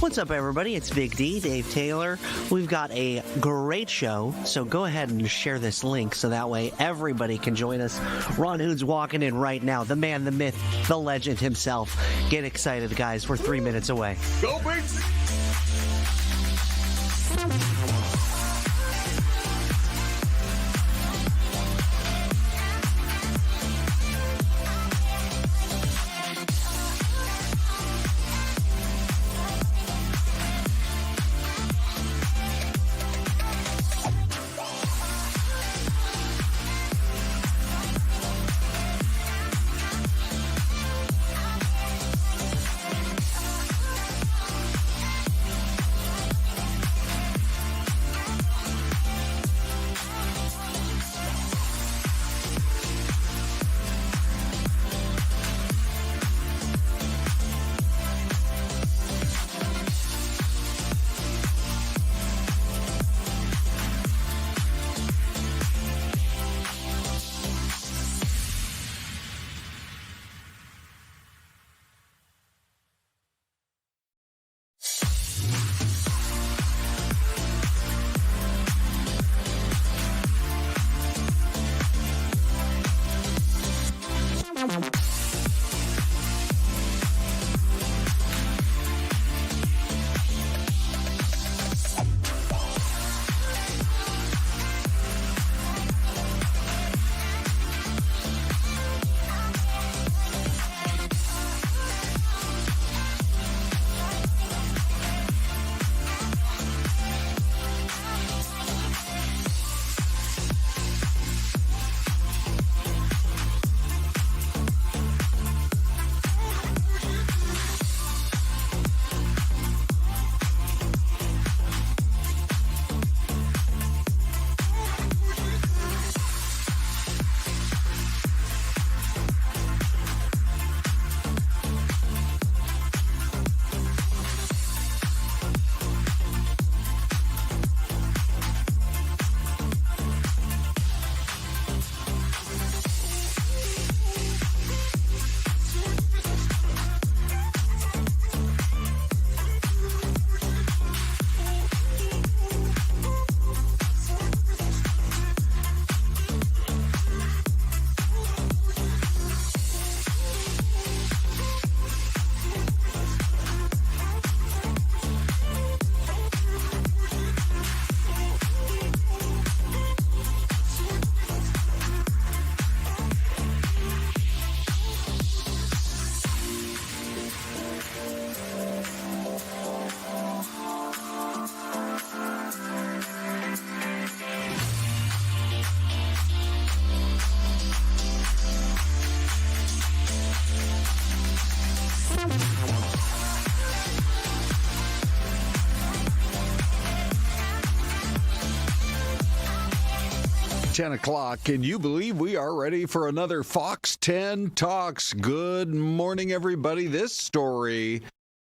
What's up, everybody? It's Big D, Dave Taylor. We've got a great show, so go ahead and share this link so that way everybody can join us. Ron Hood's walking in right now. The man, the myth, the legend himself. Get excited, guys. We're 3 minutes away. Go, Bigs! $10. Can you believe we are ready for another Fox 10 Talks? Good morning, everybody. This story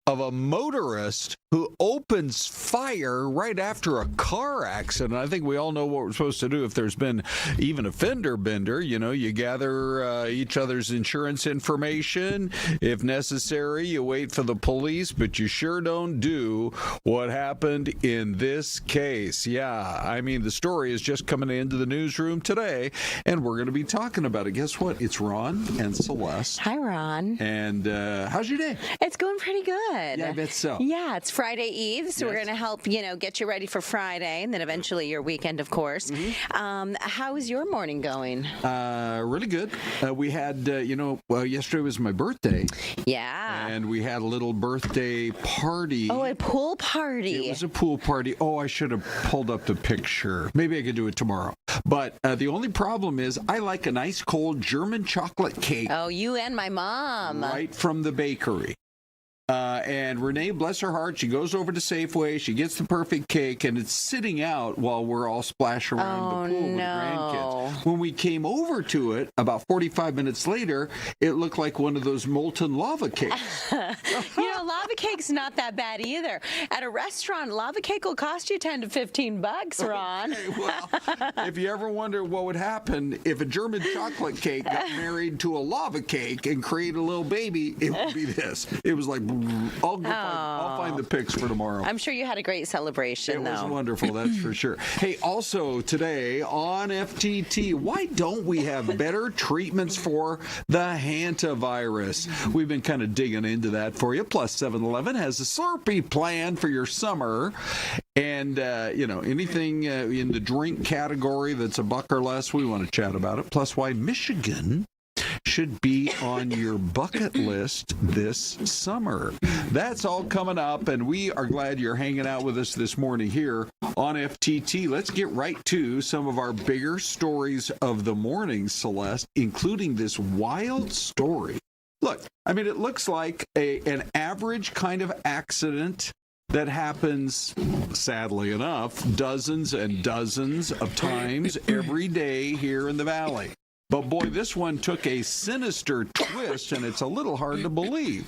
of a motorist who opens fire right after a car accident. I think we all know what we're supposed to do if there's been even a fender bender. You know, you gather each other's insurance information. If necessary, you wait for the police, but you sure don't do what happened in this case. Yeah, I mean, the story is just coming into the newsroom today, and we're going to be talking about it. Guess what? It's Ron and Celeste. Hi, Ron. And how's your day? It's going pretty good. Yeah, I bet so. Yeah, it's Friday Eve, so we're going to help, get you ready for Friday, and then eventually your weekend, of course. Mm-hmm. How is your morning going? Really good. We had, yesterday was my birthday. Yeah. And we had a little birthday party. Oh, a pool party. It was a pool party. Oh, I should have pulled up the picture. Maybe I could do it tomorrow. But the only problem is I like an ice cold German chocolate cake. Oh, you and my mom. Right from the bakery. And Renee, bless her heart, she goes over to Safeway, she gets the perfect cake, and it's sitting out while we're all splash around the pool with the grandkids. When we came over to it, about 45 minutes later, it looked like one of those molten lava cakes. Lava cake's not that bad either. At a restaurant, lava cake will cost you $10 to $15, Ron. Okay, well, if you ever wonder what would happen if a German chocolate cake got married to a lava cake and created a little baby, it would be this. It was like I'll find the pics for tomorrow. I'm sure you had a great celebration, It was wonderful, that's for sure. Hey, also today on FTT, why don't we have better treatments for the hantavirus? We've been kind of digging into that for you. Plus, 7-Eleven has a Slurpee plan for your summer. And, anything in the drink category that's $1 or less, we want to chat about it. Plus, why Michigan should be on your bucket list this summer. That's all coming up, and we are glad you're hanging out with us this morning here on FTT. Let's get right to some of our bigger stories of the morning, Celeste, including this wild story. Look, I mean, it looks like an average kind of accident that happens, sadly enough, dozens and dozens of times every day here in the Valley. But boy, this one took a sinister twist, and it's a little hard to believe.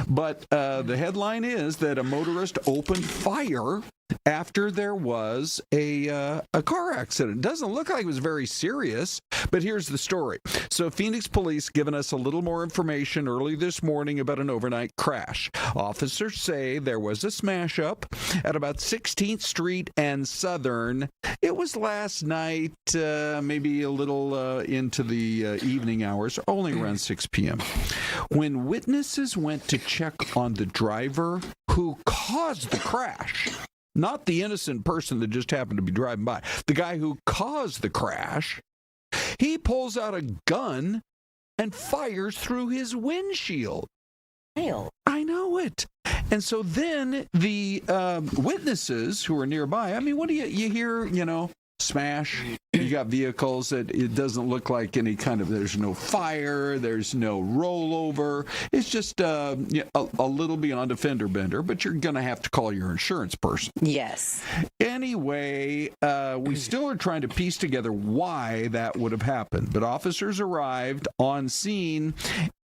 But the headline is that a motorist opened fire after there was a car accident. It doesn't look like it was very serious, but here's the story. So Phoenix police given us a little more information early this morning about an overnight crash. Officers say there was a smash-up at about 16th Street and Southern. It was last night, maybe a little into the evening hours, only around 6 p.m. When witnesses went to check on the driver who caused the crash, not the innocent person that just happened to be driving by, the guy who caused the crash, he pulls out a gun and fires through his windshield. I know it. And so then the witnesses who are nearby, I mean, what do you hear, smash. You got vehicles that it doesn't look like any kind of, there's no fire, there's no rollover. It's just a little beyond a fender bender, but you're going to have to call your insurance person. Yes. Anyway, we still are trying to piece together why that would have happened. But officers arrived on scene,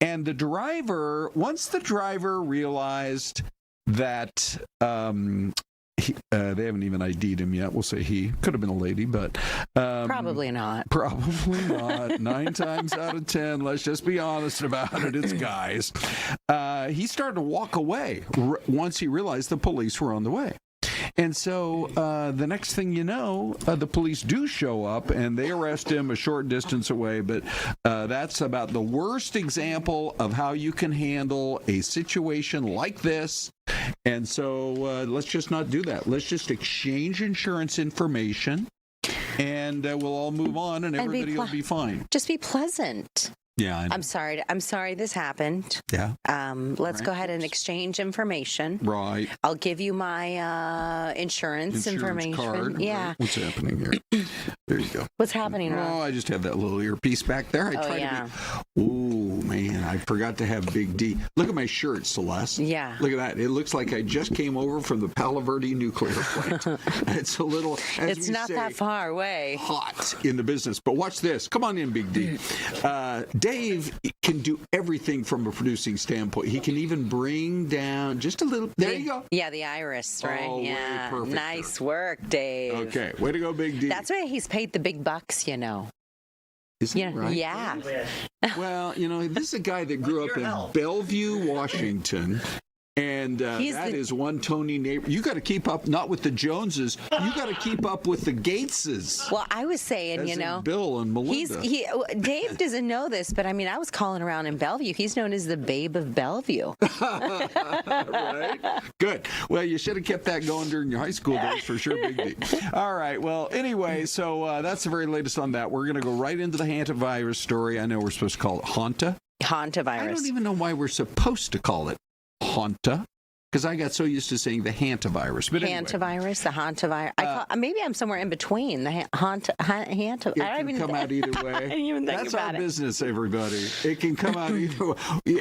and once the driver realized that they haven't even ID'd him yet. We'll say he. Could have been a lady, but... probably not. Probably not. 9 times out of 10, let's just be honest about it, it's guys. He started to walk away once he realized the police were on the way. And so the next thing you know, the police do show up, and they arrest him a short distance away. But that's about the worst example of how you can handle a situation like this. And so let's just not do that. Let's just exchange insurance information, and we'll all move on, and everybody will be fine. Just be pleasant. Yeah, I know. I'm sorry this happened. Yeah. Let's go ahead and exchange information. Right. I'll give you my insurance information. Card. Yeah. Right. What's happening here? There you go. What's happening, Ron? Oh, I just have that little earpiece back there. Oh, man, I forgot to have Big D. Look at my shirt, Celeste. Yeah. Look at that. It looks like I just came over from the Palo Verde nuclear plant. It's a little, it's not that far away. Hot in the business. But watch this. Come on in, Big D. Dave can do everything from a producing standpoint. He can even bring down just a little. There you go. Yeah, the iris, right? Oh, yeah. perfect. Nice work, Dave. Okay. Way to go, Big D. That's why he's paid the big bucks, Isn't it right? Yeah. Well, this is a guy that grew up in Bellevue, Washington. And that is one Tony neighbor. You got to keep up, not with the Joneses. You got to keep up with the Gateses. Well, I was saying, Bill and Melinda. Dave doesn't know this, but I mean, I was calling around in Bellevue. He's known as the Babe of Bellevue. Right? Good. Well, you should have kept that going during your high school days for sure, Big D. All right. Well, anyway, so that's the very latest on that. We're going to go right into the hantavirus story. I know we're supposed to call it hantavirus. I don't even know why we're supposed to call it Hanta, because I got so used to saying the hantavirus. But anyway. Hantavirus, the hantavirus. Maybe I'm somewhere in between. The hanta. It can come out either way. I didn't even think That's about our business, everybody. It can come out either way.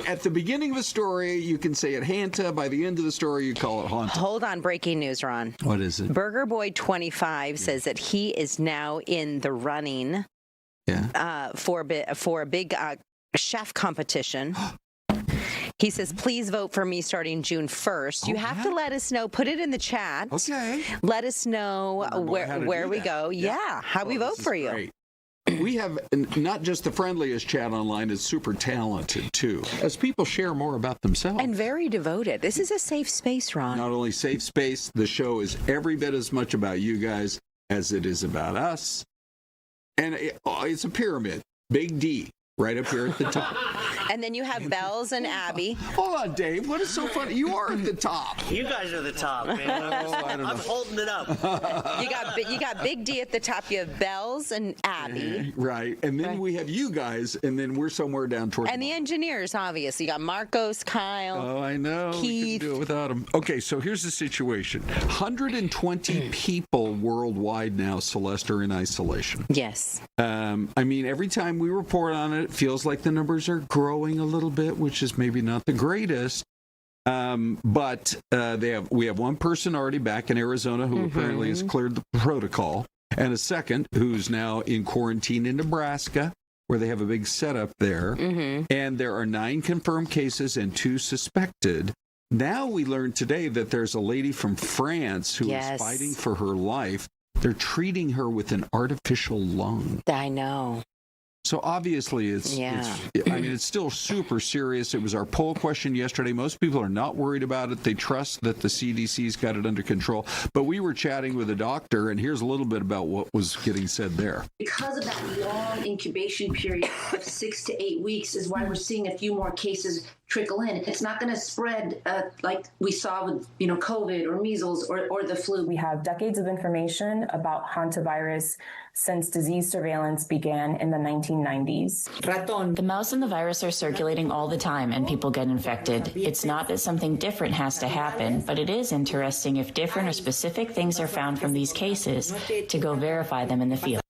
At the beginning of a story, you can say it hanta. By the end of the story, you call it hanta. Hold on, breaking news, Ron. What is it? Burger Boy 25 says that he is now in the running for a big chef competition. He says, please vote for me starting June 1st. You have to let us know. Put it in the chat. Okay. Let us know where we go. Yeah, how we vote for you. Great. we have not just the friendliest chat online, it's super talented, too, as people share more about themselves. And very devoted. This is a safe space, Ron. Not only safe space, the show is every bit as much about you guys as it is about us. And it's a pyramid. Big D, right up here at the top. And then you have Bells and Abby. Hold on, Dave. What is so funny? You are at the top. You guys are the top, man. I'm holding it up. You got Big D at the top. You have Bells and Abby. Right. And then we have you guys, and then we're somewhere down toward and the engineers, obviously. You got Marcos, Kyle. Oh, I know. Keith. We couldn't do it without them. Okay, so here's the situation. 120 people worldwide now, Celeste, are in isolation. Yes. I mean, every time we report on it, it feels like the numbers are growing a little bit, which is maybe not the greatest. But we have one person already back in Arizona who apparently has cleared the protocol, and a second who's now in quarantine in Nebraska, where they have a big setup there. And there are 9 confirmed cases and 2 suspected. Now we learned today that there's a lady from France who is fighting for her life. They're treating her with an artificial lung. I know. So obviously it's still super serious. It was our poll question yesterday. Most people are not worried about it. They trust that the CDC's got it under control. But we were chatting with a doctor, and here's a little bit about what was getting said there. Because of that long incubation period of 6 to 8 weeks is why we're seeing a few more cases trickle in. It's not going to spread like we saw with, COVID or measles or the flu. We have decades of information about hantavirus since disease surveillance began in the 1990s. The mouse and the virus are circulating all the time and people get infected. It's not that something different has to happen, but it is interesting if different or specific things are found from these cases to go verify them in the field.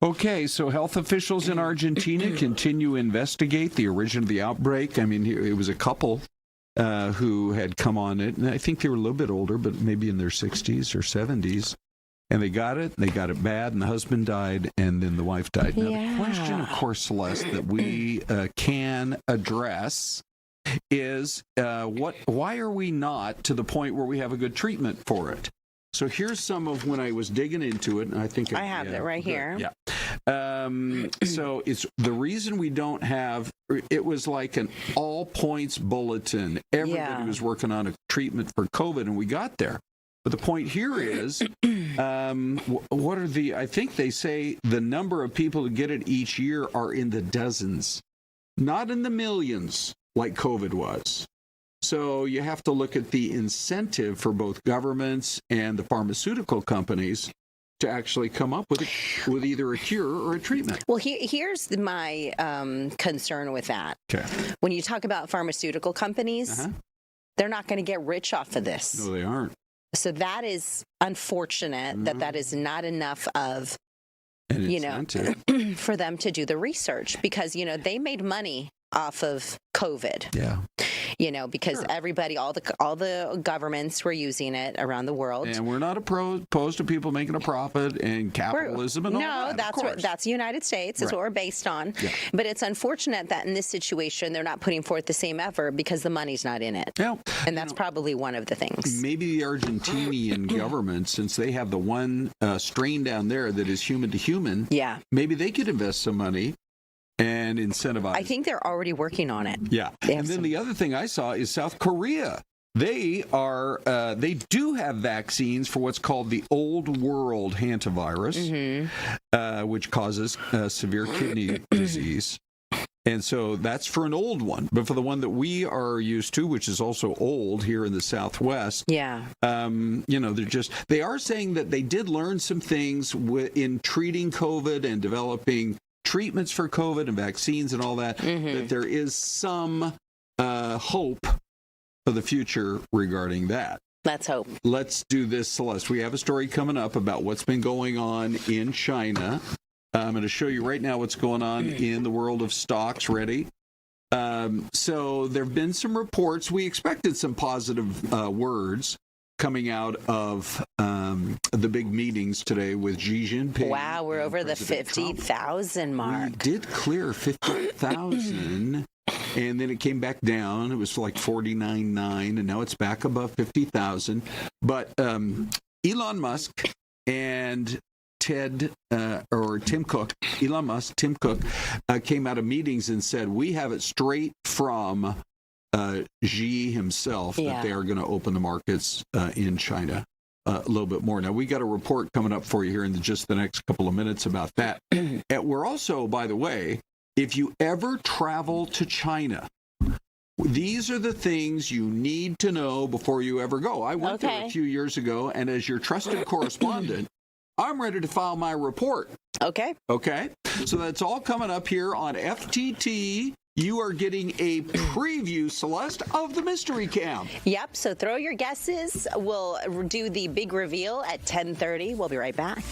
Okay, so health officials in Argentina continue to investigate the origin of the outbreak. I mean, it was a couple who had come on it, and I think they were a little bit older, but maybe in their 60s or 70s. And they got it bad, and the husband died, and then the wife died. Now, the question, of course, Celeste, that we can address is why are we not to the point where we have a good treatment for it? So here's some of when I was digging into it, and I think I have it right here. Yeah. So it's the reason we don't have. It was like an all points bulletin. Everybody was working on a treatment for COVID, and we got there. But the point here is, what are the? I think they say the number of people who get it each year are in the dozens, not in the millions like COVID was. So you have to look at the incentive for both governments and the pharmaceutical companies to actually come up with either a cure or a treatment. Well, here's my concern with that. Okay. When you talk about pharmaceutical companies, they're not going to get rich off of this. No, they aren't. So that is unfortunate that is not enough of, for them to do the research because, they made money off of COVID. Yeah. Because everybody, all the governments were using it around the world. And we're not opposed to people making a profit and capitalism and all that. No, that's the United States. That's what we're based on. Yeah. But it's unfortunate that in this situation, they're not putting forth the same effort because the money's not in it. Yeah. And that's probably one of the things. Maybe the Argentinian government, since they have the one strain down there that is human to human, maybe they could invest some money and incentivize. I think they're already working on it. Yeah. And then the other thing I saw is South Korea. They do have vaccines for what's called the old world hantavirus, which causes severe kidney disease. And so that's for an old one. But for the one that we are used to, which is also old here in the Southwest, they are saying that they did learn some things in treating COVID and developing treatments for COVID and vaccines and all that, that there is some hope for the future regarding that. Let's hope. Let's do this, Celeste. We have a story coming up about what's been going on in China. I'm going to show you right now what's going on in the world of stocks. Ready? So there have been some reports. We expected some positive words coming out of the big meetings today with Xi Jinping. Wow, we're over the 50,000 mark. We did clear 50,000, and then it came back down. It was like 49.9, and now it's back above 50,000. But Elon Musk and Tim Cook, Elon Musk, Tim Cook, came out of meetings and said, we have it straight from Xi himself that they are going to open the markets in China a little bit more. Now, we got a report coming up for you here in just the next couple of minutes about that. And we're also, by the way, if you ever travel to China, these are the things you need to know before you ever go. I went there a few years ago, and as your trusted correspondent, I'm ready to file my report. Okay. So that's all coming up here on FTT. You are getting a preview, Celeste, of the Mystery Cam. Yep, so throw your guesses. We'll do the big reveal at 10:30. We'll be right back.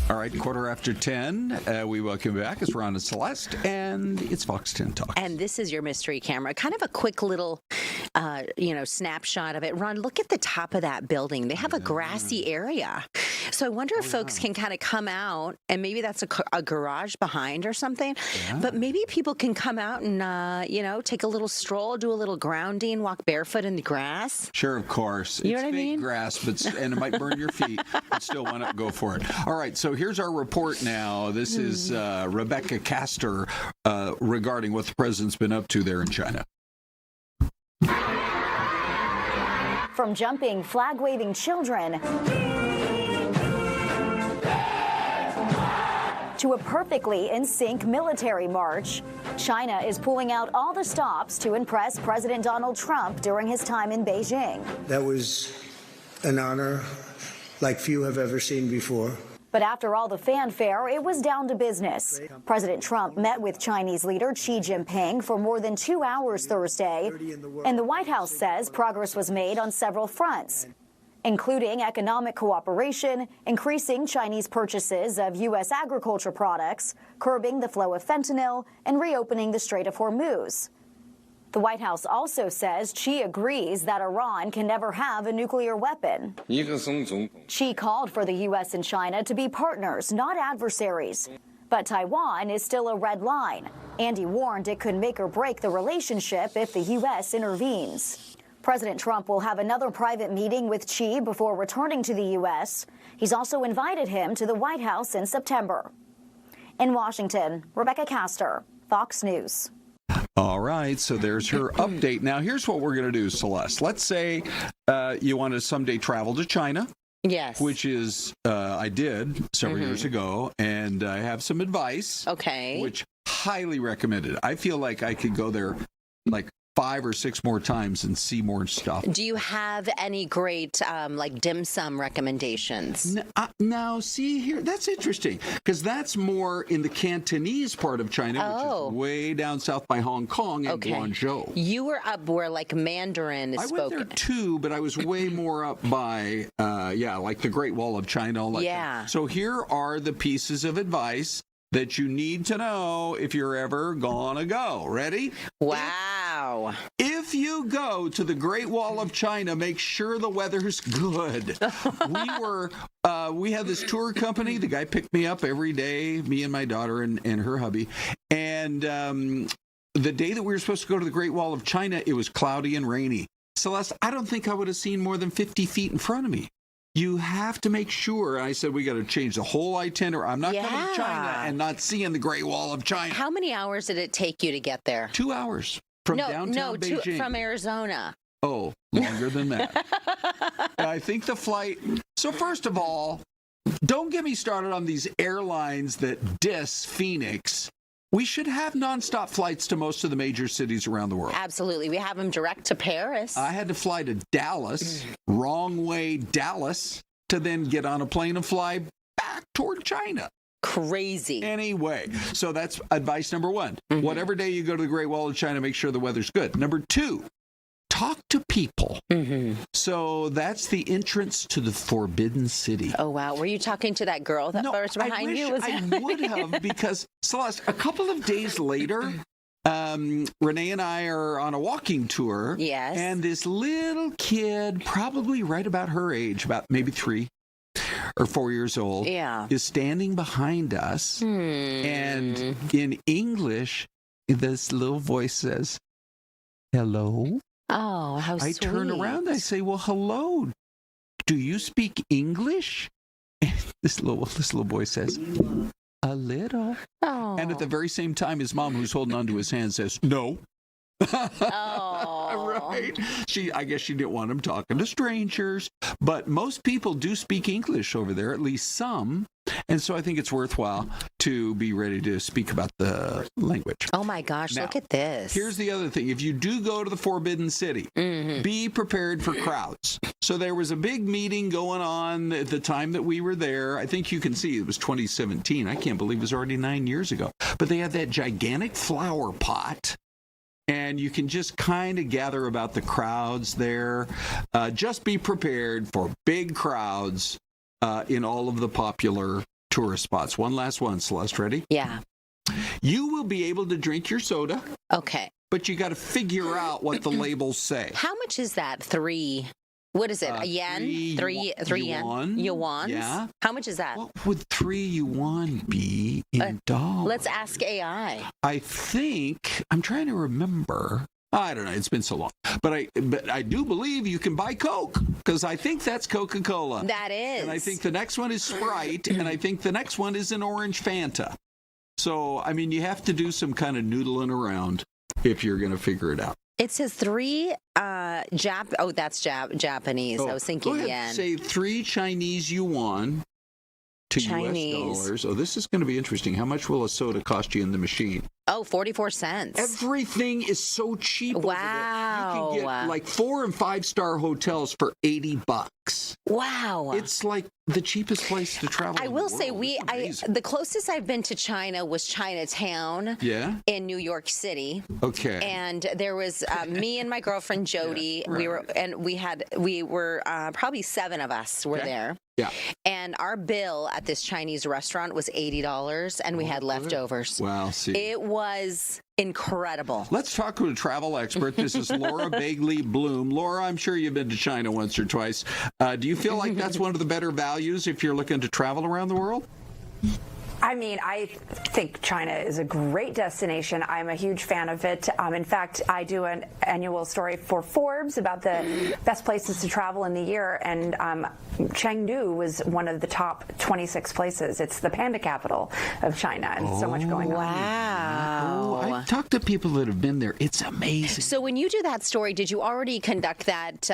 All right, 10:15. We welcome you back. It's Ron and Celeste, and it's Fox 10 Talks. And this is your mystery camera. Kind of a quick little, snapshot of it. Ron, look at the top of that building. They have a grassy area. So I wonder if folks can kind of come out, and maybe that's a garage behind or something. Yeah. But maybe people can come out and, take a little stroll, do a little grounding, walk barefoot in the grass. Sure, of course. You know what I mean? Grass, and it might burn your feet, but still want to go for it. All right, so here's our report now. This is Rebecca Castor regarding what the president's been up to there in China. From jumping, flag-waving children to a perfectly in sync military march, China is pulling out all the stops to impress President Donald Trump during his time in Beijing. That was an honor like few have ever seen before. But after all the fanfare, it was down to business. President Trump met with Chinese leader Xi Jinping for more than 2 hours Thursday, and the White House says progress was made on several fronts, including economic cooperation, increasing Chinese purchases of U.S. agriculture products, curbing the flow of fentanyl, and reopening the Strait of Hormuz. The White House also says Xi agrees that Iran can never have a nuclear weapon. Xi called for the U.S. and China to be partners, not adversaries. But Taiwan is still a red line, and he warned it could make or break the relationship if the U.S. intervenes. President Trump will have another private meeting with Xi before returning to the U.S. He's also invited him to the White House in September. In Washington, Rebecca Castor, Fox News. All right, so there's her update. Now, here's what we're going to do, Celeste. Let's say you want to someday travel to China. Yes. Which is, I did several years ago, and I have some advice. Okay. Which highly recommended. I feel like I could go there like 5 or 6 more times and see more stuff. Do you have any great like dim sum recommendations? Now, see here, that's interesting because that's more in the Cantonese part of China, which is way down south by Hong Kong and Guangzhou. You were up where like Mandarin is spoken. I went there too, but I was way more up by, like the Great Wall of China. All that. So here are the pieces of advice that you need to know if you're ever gonna go. Ready? Wow. If you go to the Great Wall of China, make sure the weather's good. We had this tour company. The guy picked me up every day, me and my daughter and her hubby. And the day that we were supposed to go to the Great Wall of China, it was cloudy and rainy. Celeste, I don't think I would have seen more than 50 feet in front of me. You have to make sure. I said, we got to change the whole itinerary. I'm not coming to China and not seeing the Great Wall of China. How many hours did it take you to get there? 2 hours from downtown Beijing. From Arizona. Oh, longer than that. I think the flight. So first of all, don't get me started on these airlines that diss Phoenix. We should have nonstop flights to most of the major cities around the world. Absolutely. We have them direct to Paris. I had to fly to Dallas, wrong way Dallas, to then get on a plane and fly back toward China. Crazy. Anyway, so that's advice number 1. Whatever day you go to the Great Wall of China, make sure the weather's good. Number 2, talk to people. So that's the entrance to the Forbidden City. Oh, wow. Were you talking to that girl that was behind you? I would have, because, Celeste, a couple of days later, Renee and I are on a walking tour. Yes. And this little kid, probably right about her age, about maybe 3 or 4 years old, is standing behind us. And in English, this little voice says, "Hello." Oh, how sweet. I turn around, I say, "Well, hello. Do you speak English?" And this little boy says, "A little." Oh. And at the very same time, his mom, who's holding onto his hand, says, "No." Right. I guess she didn't want him talking to strangers, but most people do speak English over there, at least some. And so I think it's worthwhile to be ready to speak about the language. Oh my gosh, now, look at this. Here's the other thing. If you do go to the Forbidden City, be prepared for crowds. So there was a big meeting going on at the time that we were there. I think you can see it was 2017. I can't believe it was already 9 years ago. But they had that gigantic flower pot. And you can just kind of gather about the crowds there. Just be prepared for big crowds in all of the popular tourist spots. One last one, Celeste. Ready? Yeah. You will be able to drink your soda. Okay. But you got to figure out what the labels say. How much is that? What is it? A yen? Three yen? Yuan? Yeah. How much is that? What would 3 yuan be in dollars? Let's ask AI. I think, I'm trying to remember. I don't know. It's been so long. But I do believe you can buy Coke, because I think that's Coca-Cola. That is. And I think the next one is Sprite, and I think the next one is an orange Fanta. So, I mean, you have to do some kind of noodling around if you're going to figure it out. It says 3 that's Japanese. I was thinking go ahead, yen. Say 3 Chinese yuan to US dollars. Oh, this is going to be interesting. How much will a soda cost you in the machine? Oh, 44 cents. Everything is so cheap. Wow. You can get like 4- and 5-star hotels for $80. Wow. It's like the cheapest place to travel. I will say the closest I've been to China was Chinatown. Yeah. In New York City. Okay. And there was me and my girlfriend Jody. Yeah, We were probably 7 of us were there. Yeah. And our bill at this Chinese restaurant was $80, and we had leftovers. Wow. See. It was incredible. Let's talk to a travel expert. This is Laura Begley Bloom. Laura, I'm sure you've been to China once or twice. Do you feel like that's one of the better values if you're looking to travel around the world? I mean, I think China is a great destination. I'm a huge fan of it. In fact, I do an annual story for Forbes about the best places to travel in the year, and Chengdu was one of the top 26 places. It's the panda capital of China, and so much going on. Wow. I've talked to people that have been there. It's amazing. So when you do that story, did you already conduct that,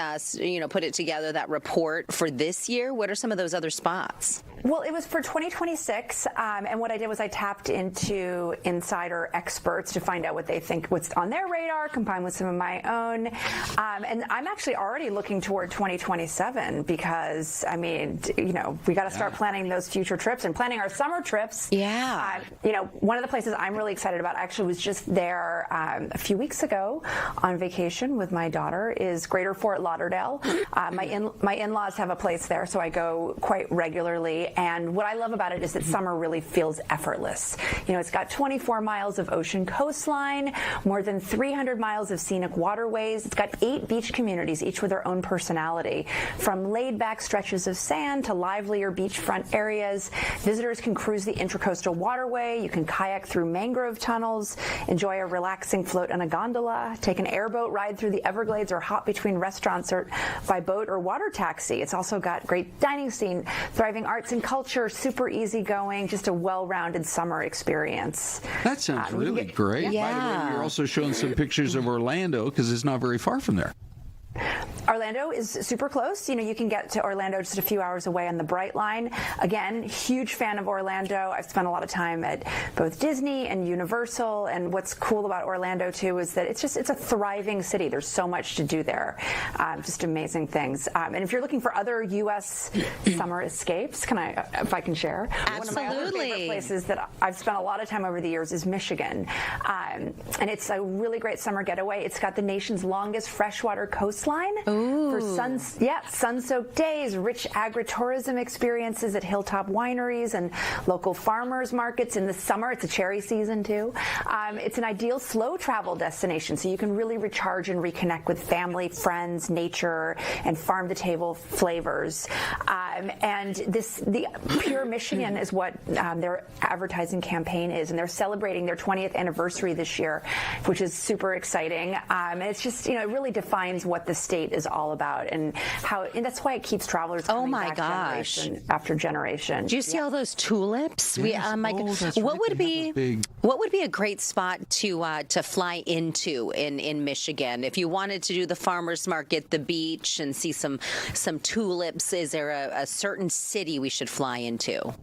put it together, that report for this year? What are some of those other spots? Well, it was for 2026, and what I did was I tapped into insider experts to find out what they think, what's on their radar, combined with some of my own. And I'm actually already looking toward 2027 because, I mean, we got to start planning those future trips and planning our summer trips. Yeah. One of the places I'm really excited about, actually was just there a few weeks ago on vacation with my daughter, is Greater Fort Lauderdale. My in-laws have a place there, so I go quite regularly. And what I love about it is that summer really feels effortless. It's got 24 miles of ocean coastline, more than 300 miles of scenic waterways. It's got 8 beach communities, each with their own personality. From laid-back stretches of sand to livelier beachfront areas, visitors can cruise the Intracoastal Waterway. You can kayak through mangrove tunnels, enjoy a relaxing float on a gondola, take an airboat ride through the Everglades, or hop between restaurants or by boat or water taxi. It's also got great dining scene, thriving arts and culture, super easygoing, just a well-rounded summer experience. That sounds really great. Yeah. By the way, you're also showing some pictures of Orlando because it's not very far from there. Orlando is super close. You can get to Orlando just a few hours away on the Bright Line. Again, huge fan of Orlando. I've spent a lot of time at both Disney and Universal, and what's cool about Orlando too is that it's a thriving city. There's so much to do there. Just amazing things. And if you're looking for other U.S. summer escapes, if I can share? Absolutely. One of my other favorite places that I've spent a lot of time over the years is Michigan. And it's a really great summer getaway. It's got the nation's longest freshwater coastline. For sun-soaked days, rich agritourism experiences at hilltop wineries and local farmers markets. In the summer, it's a cherry season too. It's an ideal slow travel destination, so you can really recharge and reconnect with family, friends, nature, and farm-to-table flavors. And the Pure Michigan is what their advertising campaign is, and they're celebrating their 20th anniversary this year, which is super exciting. And it's just, it really defines what the state is all about, and that's why it keeps travelers coming back generation after generation. Do you see all those tulips? Yes. What would be a great spot to fly into in Michigan if you wanted to do the farmers market, the beach, and see some tulips? Is there a certain city we should fly into?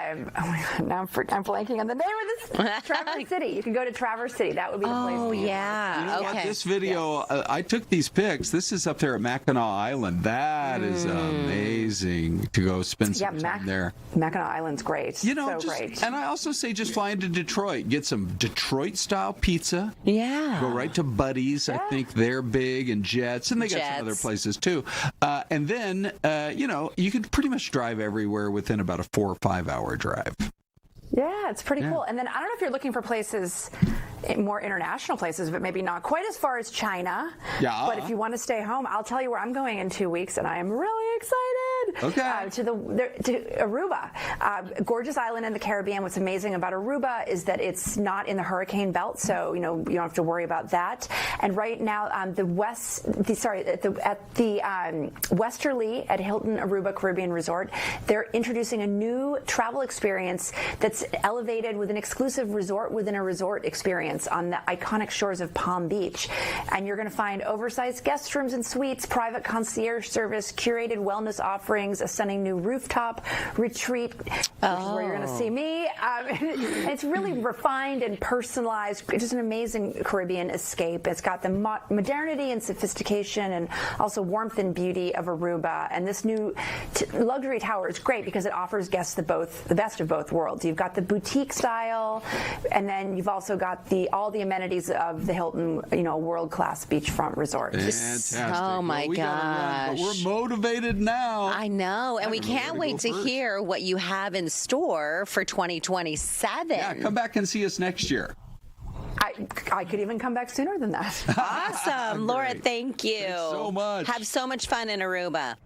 Oh my God, now I'm blanking on the name of this. Traverse City. You can go to Traverse City. That would be the place. Oh, yeah. Okay. This video, I took these pics. This is up there at Mackinac Island. That is amazing to go spend some time there. Mackinac Island's great. Great. And I also say just fly into Detroit. Get some Detroit-style pizza. Yeah. Go right to Buddy's. I think they're big, and Jets. And they got some other places, too. And then, you can pretty much drive everywhere within about a 4 or 5 hour drive. Yeah, it's pretty cool. And then I don't know if you're looking for places, more international places, but maybe not quite as far as China. Yeah. But if you want to stay home, I'll tell you where I'm going in 2 weeks, and I am really excited. Okay. To Aruba, gorgeous island in the Caribbean. What's amazing about Aruba is that it's not in the hurricane belt, so you don't have to worry about that. And right now, at the Westerly at Hilton Aruba Caribbean Resort, they're introducing a new travel experience that's elevated with an exclusive resort within a resort experience on the iconic shores of Palm Beach. And you're going to find oversized guest rooms and suites, private concierge service, curated wellness offerings, a stunning new rooftop retreat, which is where you're going to see me. It's really refined and personalized. It's just an amazing Caribbean escape. It's got the modernity and sophistication and also warmth and beauty of Aruba. And this new luxury tower is great because it offers guests the best of both worlds. You've got the boutique style, and then you've also got all the amenities of the Hilton, world-class beachfront resort. Fantastic. Oh my gosh. But we're motivated now. I know, and we can't wait to hear what you have in store for 2027. Yeah, come back and see us next year. I could even come back sooner than that. Awesome. Laura, thank you. Thanks so much. Have so much fun in Aruba.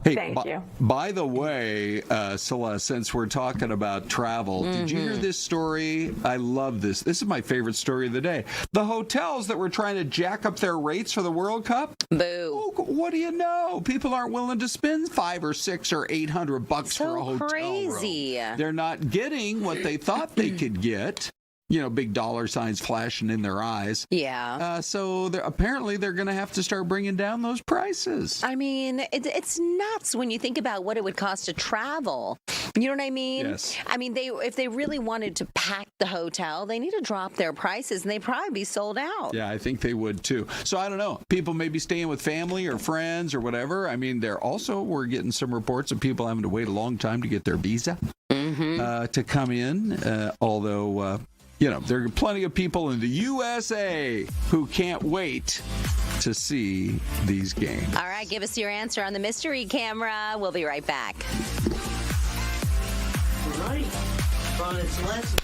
Hey, Thank you. By the way, Celeste, since we're talking about travel, did you hear this story? I love this. This is my favorite story of the day. The hotels that were trying to jack up their rates for the World Cup. Boo. Oh, what do you know? People aren't willing to spend $500 or $600 or $800 for a hotel crazy. room. They're not getting what they thought they could get. You know, big dollar signs flashing in their eyes. Yeah. So apparently they're going to have to start bringing down those prices. I mean, it's nuts when you think about what it would cost to travel. You know what I mean? Yes. I mean, if they really wanted to pack the hotel, they need to drop their prices, and they'd probably be sold out. Yeah, I think they would too. So I don't know. People may be staying with family or friends or whatever. I mean, we're getting some reports of people having to wait a long time to get their visa to come in. Although, there are plenty of people in the USA who can't wait to see these games. All right, give us your answer on the mystery camera. We'll be right back. All right. Ron and Celeste.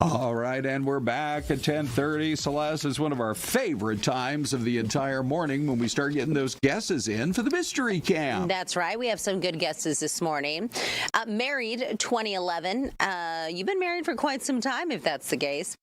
All right, and we're back at 10:30. Celeste, is one of our favorite times of the entire morning when we start getting those guesses in for the mystery camp. That's right. We have some good guesses this morning. Married 2011. You've been married for quite some time, if that's the case.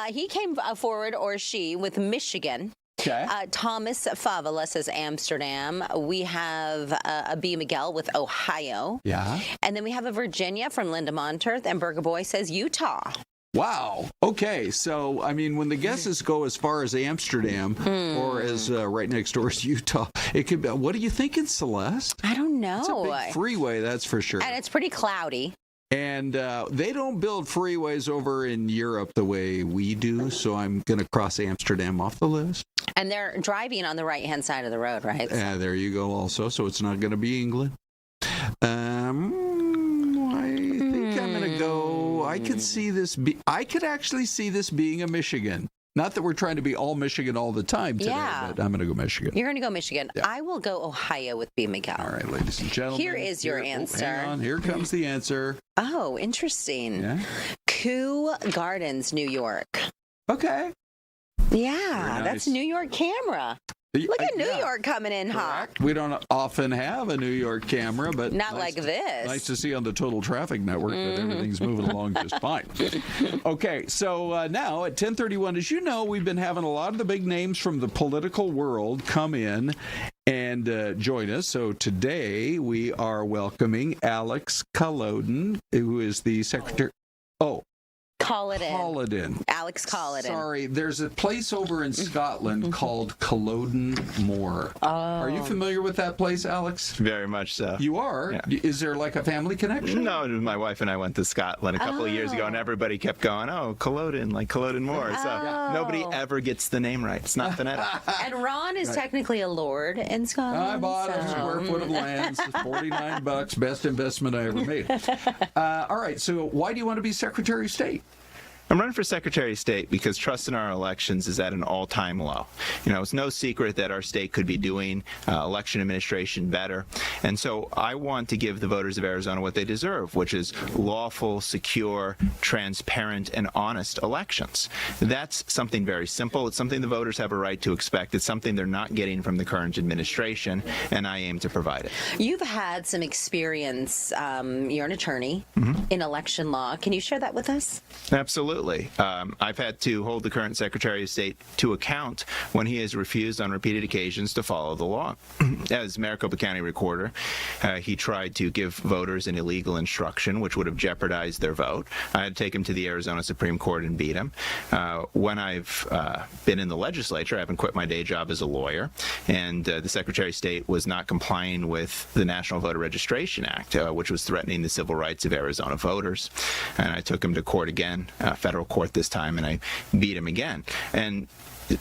He came forward, or she, with Michigan. Okay. Thomas Favela says Amsterdam. We have a B. Miguel with Ohio. Yeah. And then we have a Virginia from Linda Monterth, and Burger Boy says Utah. Wow. Okay. So, I mean, when the guesses go as far as Amsterdam or as right next door is Utah, it could be. What are you thinking, Celeste? I don't know. It's a big freeway, that's for sure. And it's pretty cloudy. And they don't build freeways over in Europe the way we do, so I'm going to cross Amsterdam off the list. And they're driving on the right-hand side of the road, right? There you go also, so it's not going to be England. I think I'm going to go, I could actually see this being a Michigan. Not that we're trying to be all Michigan all the time today, but I'm going to go Michigan. You're going to go Michigan. Yeah. I will go Ohio with B. Miguel. All right, ladies and gentlemen. Here is your answer. Hang on. Here comes the answer. Oh, interesting. Yeah. Kew Gardens, New York. Okay. Yeah, Very nice. that's New York camera. Look at New York coming in hot. We don't often have a New York camera, but not like this. Nice to see on the Total Traffic Network that everything's moving along just fine. Okay, so now at 10:31, as you know, we've been having a lot of the big names from the political world come in and join us. So today we are welcoming Alex Kolodin, who is the Secretary. Kolodin. Alex Kolodin. Sorry, there's a place over in Scotland called Culloden Moor. Oh. Are you familiar with that place, Alex? Very much so. You are? Yeah. Is there like a family connection? No, my wife and I went to Scotland a couple of years ago, and everybody kept going, oh, Culloden, like Culloden Moor. So nobody ever gets the name right. It's not phonetic. And Ron is technically a lord in Scotland. I bought a square foot of land. It's $49. Best investment I ever made. All right, so why do you want to be Secretary of State? I'm running for Secretary of State because trust in our elections is at an all-time low. You know, it's no secret that our state could be doing election administration better. And so I want to give the voters of Arizona what they deserve, which is lawful, secure, transparent, and honest elections. That's something very simple. It's something the voters have a right to expect. It's something they're not getting from the current administration, and I aim to provide it. You've had some experience. You're an attorney in election law. Can you share that with us? Absolutely. I've had to hold the current Secretary of State to account when he has refused on repeated occasions to follow the law. As Maricopa County Recorder, he tried to give voters an illegal instruction, which would have jeopardized their vote. I had to take him to the Arizona Supreme Court and beat him. When I've been in the legislature, I haven't quit my day job as a lawyer, and the Secretary of State was not complying with the National Voter Registration Act, which was threatening the civil rights of Arizona voters. And I took him to court again, federal court this time, and I beat him again. And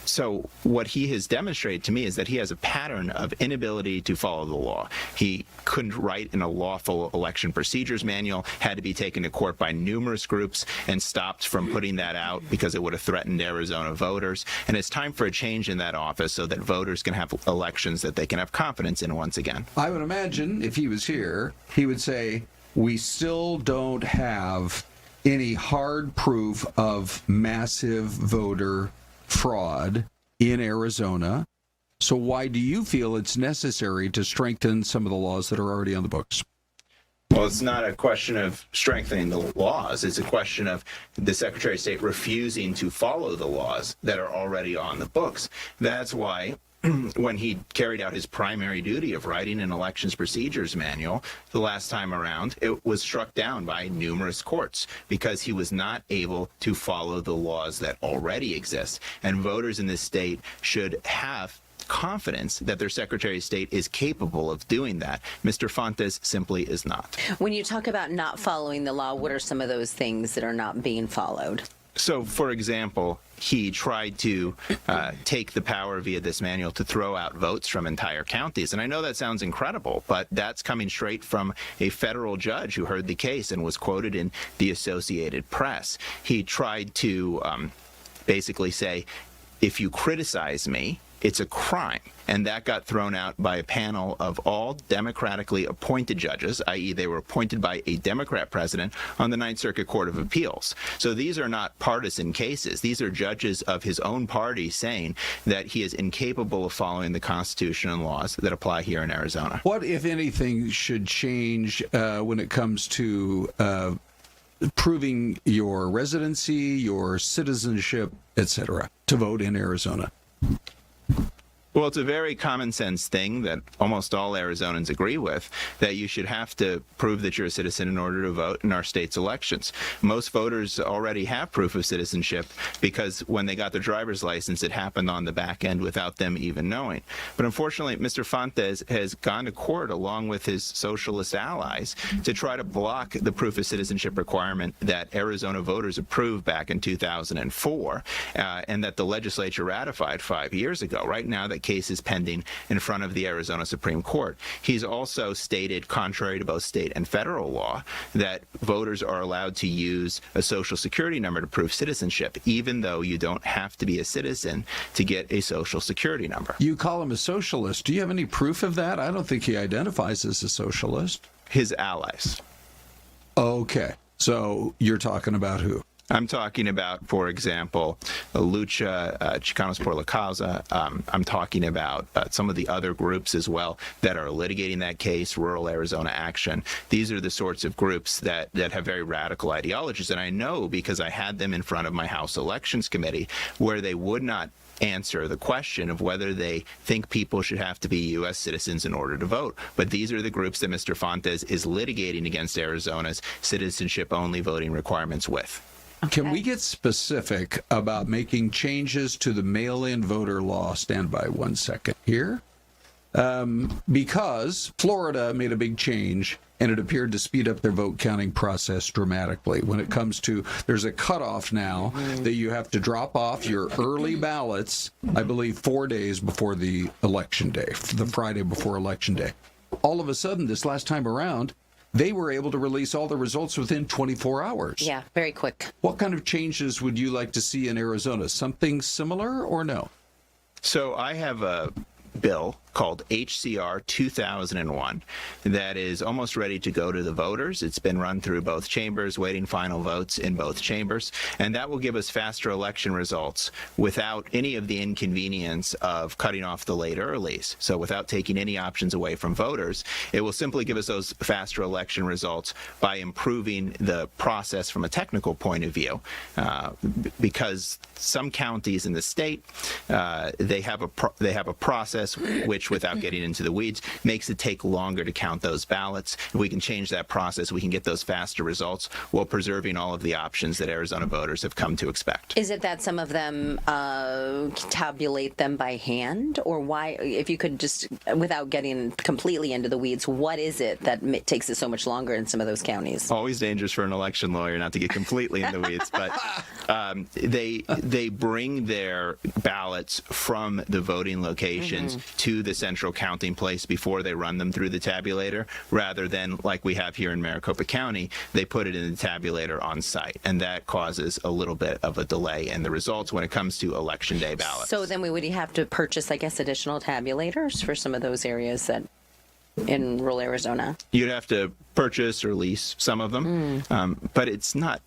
so what he has demonstrated to me is that he has a pattern of inability to follow the law. He couldn't write in a lawful election procedures manual, had to be taken to court by numerous groups and stopped from putting that out because it would have threatened Arizona voters. And it's time for a change in that office so that voters can have elections that they can have confidence in once again. I would imagine if he was here, he would say, we still don't have any hard proof of massive voter fraud in Arizona. So why do you feel it's necessary to strengthen some of the laws that are already on the books? Well, it's not a question of strengthening the laws. It's a question of the Secretary of State refusing to follow the laws that are already on the books. That's why when he carried out his primary duty of writing an elections procedures manual the last time around, it was struck down by numerous courts because he was not able to follow the laws that already exist. And voters in this state should have confidence that their Secretary of State is capable of doing that. Mr. Fontes simply is not. When you talk about not following the law, what are some of those things that are not being followed? So, for example, he tried to take the power via this manual to throw out votes from entire counties. And I know that sounds incredible, but that's coming straight from a federal judge who heard the case and was quoted in the Associated Press. He tried to basically say, if you criticize me, it's a crime. And that got thrown out by a panel of all democratically appointed judges, i.e. they were appointed by a Democrat president on the Ninth Circuit Court of Appeals. So these are not partisan cases. These are judges of his own party saying that he is incapable of following the Constitution and laws that apply here in Arizona. What, if anything, should change when it comes to proving your residency, your citizenship, etc., to vote in Arizona? Well, it's a very common sense thing that almost all Arizonans agree with, that you should have to prove that you're a citizen in order to vote in our state's elections. Most voters already have proof of citizenship because when they got their driver's license, it happened on the back end without them even knowing. But unfortunately, Mr. Fontes has gone to court along with his socialist allies to try to block the proof of citizenship requirement that Arizona voters approved back in 2004 and that the legislature ratified 5 years ago. Right now, that case is pending in front of the Arizona Supreme Court. He's also stated, contrary to both state and federal law, that voters are allowed to use a social security number to prove citizenship, even though you don't have to be a citizen to get a social security number. You call him a socialist. Do you have any proof of that? I don't think he identifies as a socialist. His allies. Okay. So you're talking about who? I'm talking about, for example, Lucha, Chicanos por la Causa. I'm talking about some of the other groups as well that are litigating that case, Rural Arizona Action. These are the sorts of groups that have very radical ideologies, and I know because I had them in front of my House Elections Committee, where they would not answer the question of whether they think people should have to be U.S. citizens in order to vote. But these are the groups that Mr. Fontes is litigating against Arizona's citizenship-only voting requirements with. Okay. Can we get specific about making changes to the mail-in voter law? Stand by 1 second here. Because Florida made a big change, and it appeared to speed up their vote counting process dramatically. When it comes to, there's a cutoff now that you have to drop off your early ballots, I believe 4 days before the election day, the Friday before election day. All of a sudden, this last time around, they were able to release all the results within 24 hours. Yeah, very quick. What kind of changes would you like to see in Arizona? Something similar or no? So I have a bill called HCR 2001 that is almost ready to go to the voters. It's been run through both chambers, waiting final votes in both chambers, and that will give us faster election results without any of the inconvenience of cutting off the late earlies. So without taking any options away from voters, it will simply give us those faster election results by improving the process from a technical point of view, because some counties in the state, they have a process which, without getting into the weeds, makes it take longer to count those ballots. If we can change that process, we can get those faster results while preserving all of the options that Arizona voters have come to expect. Is it that some of them tabulate them by hand? Or why, if you could just, without getting completely into the weeds, what is it that takes it so much longer in some of those counties? Always dangerous for an election lawyer not to get completely in the weeds, but they bring their ballots from the voting locations to the central counting place before they run them through the tabulator, rather than like we have here in Maricopa County, they put it in the tabulator on site, and that causes a little bit of a delay in the results when it comes to election day ballots. So then we would have to purchase, I guess, additional tabulators for some of those areas that in rural Arizona. You'd have to purchase or lease some of them, but it's not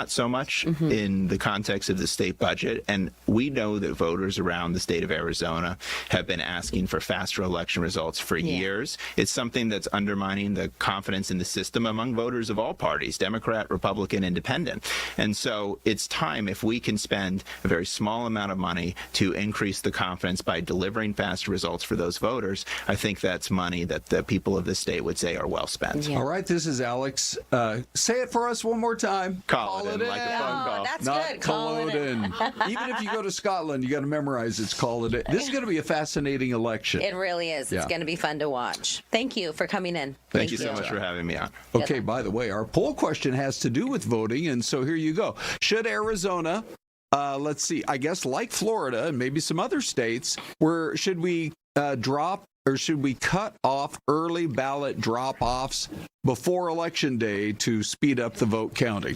so much in the context of the state budget. And we know that voters around the state of Arizona have been asking for faster election results for years. It's something that's undermining the confidence in the system among voters of all parties, Democrat, Republican, Independent. And so it's time, if we can spend a very small amount of money to increase the confidence by delivering faster results for those voters, I think that's money that the people of the state would say are well spent. Yeah. All right, this is Alex. Say it for us one more time. Kolodin, like a phone call. That's not good. Kolodin. Even if you go to Scotland, you got to memorize it's Kolodin. This is going to be a fascinating election. It really is. It's going to be fun to watch. Thank you for coming in. Thank you so much for having me on. Okay, by the way, our poll question has to do with voting, and so here you go. Should Arizona, let's see, I guess like Florida and maybe some other states, should we drop or should we cut off early ballot drop-offs before Election Day to speed up the vote counting?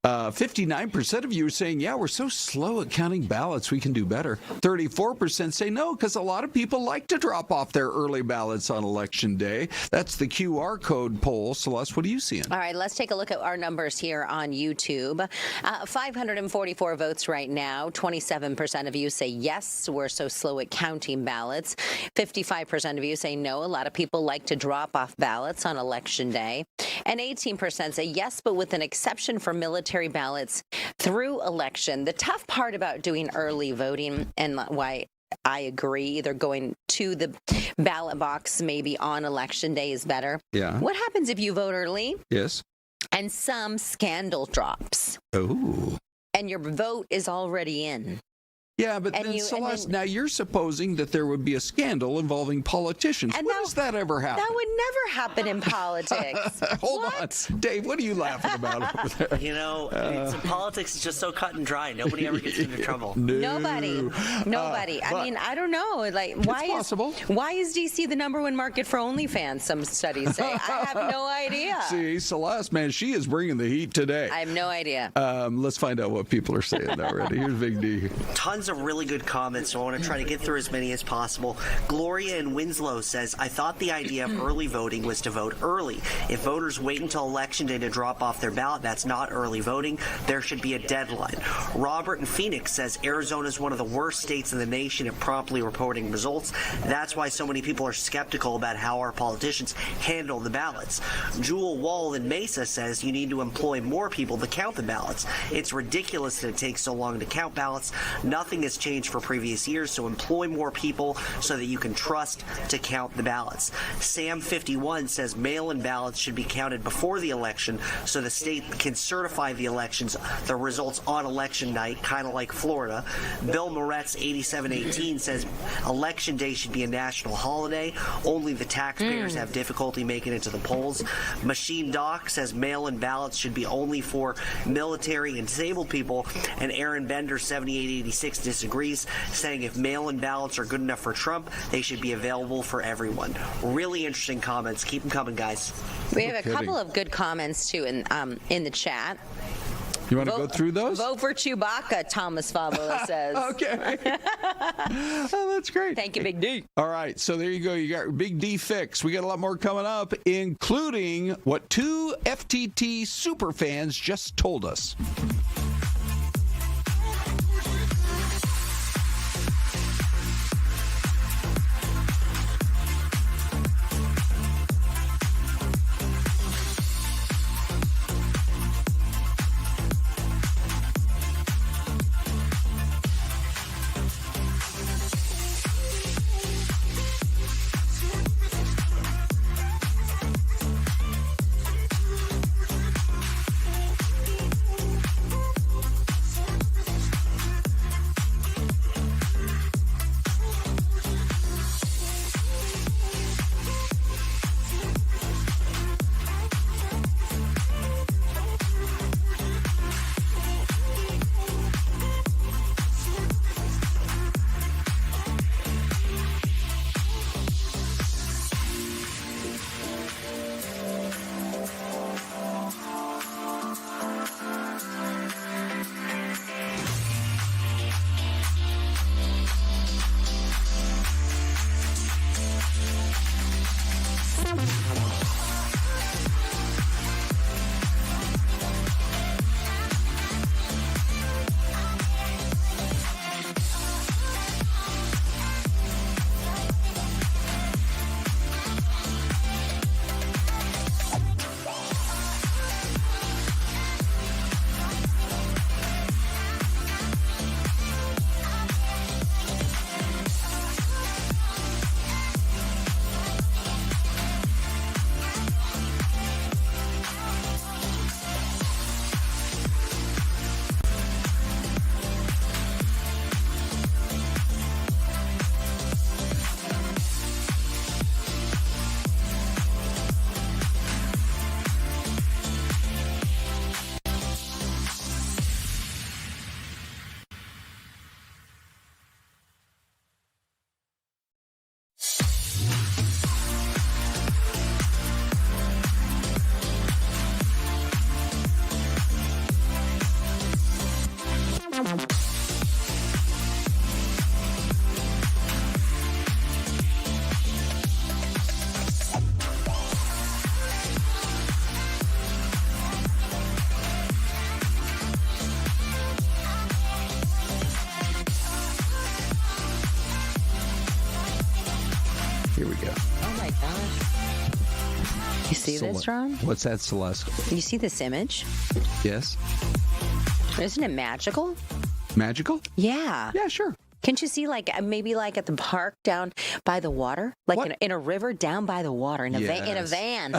59% of you are saying, yeah, we're so slow at counting ballots, we can do better. 34% say no, because a lot of people like to drop off their early ballots on Election Day. That's the QR code poll. Celeste, what are you seeing? All right, let's take a look at our numbers here on YouTube. 544 votes right now. 27% of you say yes, we're so slow at counting ballots. 55% of you say no. A lot of people like to drop off ballots on Election Day. And 18% say yes, but with an exception for military ballots through election. The tough part about doing early voting, and why I agree, either going to the ballot box maybe on Election Day is better. Yeah. What happens if you vote early? Yes. And some scandal drops? Oh. And your vote is already in. Yeah, but then, Celeste, now you're supposing that there would be a scandal involving politicians. When does that ever happen? That would never happen in politics. Hold on. Dave, what are you laughing about over there? You know, politics is just so cut and dry. Nobody ever gets into trouble. Nobody. I mean, I don't know. Like, why is D.C. the number one market for OnlyFans, some studies say? I have no idea. See, Celeste, man, she is bringing the heat today. I have no idea. Let's find out what people are saying already. Here's Big D. Tons tons of really good comments, so I want to try to get through as many as possible. Gloria in Winslow says, I thought the idea of early voting was to vote early. If voters wait until election day to drop off their ballot, that's not early voting. There should be a deadline. Robert in Phoenix says Arizona is one of the worst states in the nation at promptly reporting results. That's why so many people are skeptical about how our politicians handle the ballots. Jewel Wall in Mesa says you need to employ more people to count the ballots. It's ridiculous that it takes so long to count ballots. Nothing has changed for previous years, so employ more people so that you can trust to count the ballots. Sam 51 says mail-in ballots should be counted before the election so the state can certify the results on election night, kind of like Florida. Bill Moretz 8718 says election day should be a national holiday. Only the taxpayers have difficulty making it to the polls. Machine Doc says mail-in ballots should be only for military and disabled people. And Aaron Bender 7886 disagrees, saying if mail-in ballots are good enough for Trump, they should be available for everyone. Really interesting comments. Keep them coming, guys. We have a couple of good comments too in the chat. You want to go through those? Vote for Chewbacca, Thomas Fabula says. Okay. Oh, that's great. Thank you, Big D. All right, so there you go. You got Big D fix. We got a lot more coming up, including what two FTT superfans just told us. Here we go. Oh my gosh. You see this, Ron? What's that, Celeste? You see this image? Yes. Isn't it magical? Magical? Yeah. Yeah, sure. Can't you see, like, maybe like at the park down by the water? Like in a river down by the water, in a van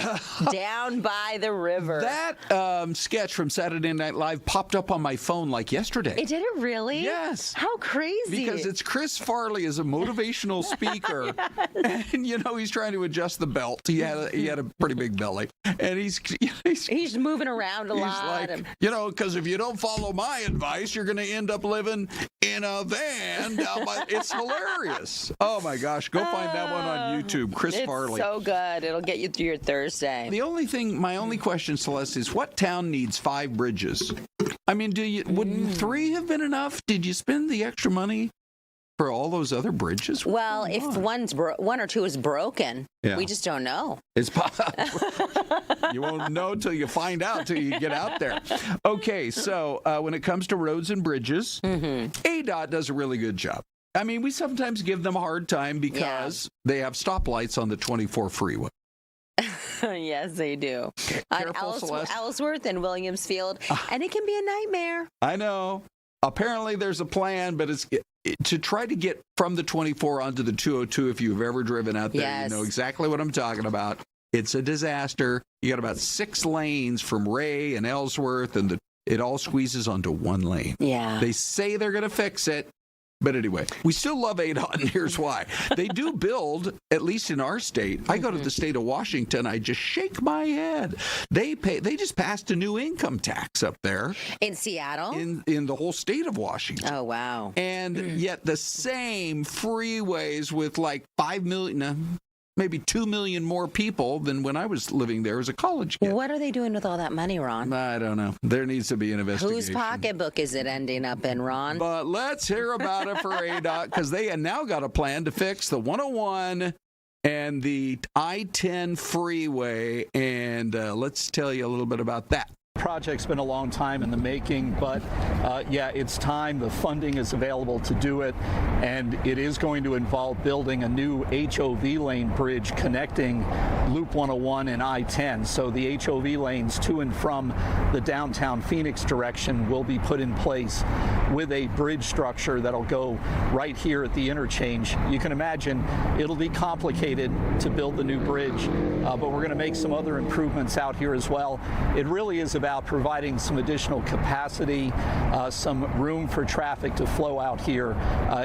down by the river. That sketch from Saturday Night Live popped up on my phone like yesterday. Did it really? Yes. How crazy. Because it's Chris Farley as a motivational speaker. Yes. And, you know, he's trying to adjust the belt. He had a pretty big belly. And he's moving around a lot. Like, you know, because if you don't follow my advice, you're going to end up living in a van. It's hilarious. Oh my gosh, go find that one on YouTube. Chris Farley. It's so good. It'll get you through your Thursday. My only question, Celeste, is what town needs 5 bridges? I mean, would 3 have been enough? Did you spend the extra money for all those other bridges? Well, if one or two is broken, we just don't know. It's you won't know till you find out, till you get out there. Okay, so when it comes to roads and bridges, ADOT does a really good job. I mean, we sometimes give them a hard time because they have stoplights on the 24 freeway. Yes, they do. Careful, On Celeste. Ellsworth and Williamsfield, and it can be a nightmare. I know. Apparently, there's a plan, but it's to try to get from the 24 onto the 202. If you've ever driven out there, you know exactly what I'm talking about. It's a disaster. You got about 6 lanes from Ray and Ellsworth, and it all squeezes onto one lane. Yeah. They say they're going to fix it. But anyway, we still love ADOT, and here's why. They do build, at least in our state. I go to the state of Washington, I just shake my head. They just passed a new income tax up there. In Seattle? In the whole state of Washington. Oh, wow. And yet the same freeways with like 5 million, maybe 2 million more people than when I was living there as a college kid. What are they doing with all that money, Ron? I don't know. There needs to be an investigation. Whose pocketbook is it ending up in, Ron? But let's hear about it for ADOT, because they have now got a plan to fix the 101 and the I-10 freeway. And let's tell you a little bit about that. Project's been a long time in the making, but it's time. The funding is available to do it, and it is going to involve building a new HOV lane bridge connecting Loop 101 and I-10. So the HOV lanes to and from the downtown Phoenix direction will be put in place with a bridge structure that'll go right here at the interchange. You can imagine it'll be complicated to build the new bridge, but we're going to make some other improvements out here as well. It really is about providing some additional capacity, some room for traffic to flow out here.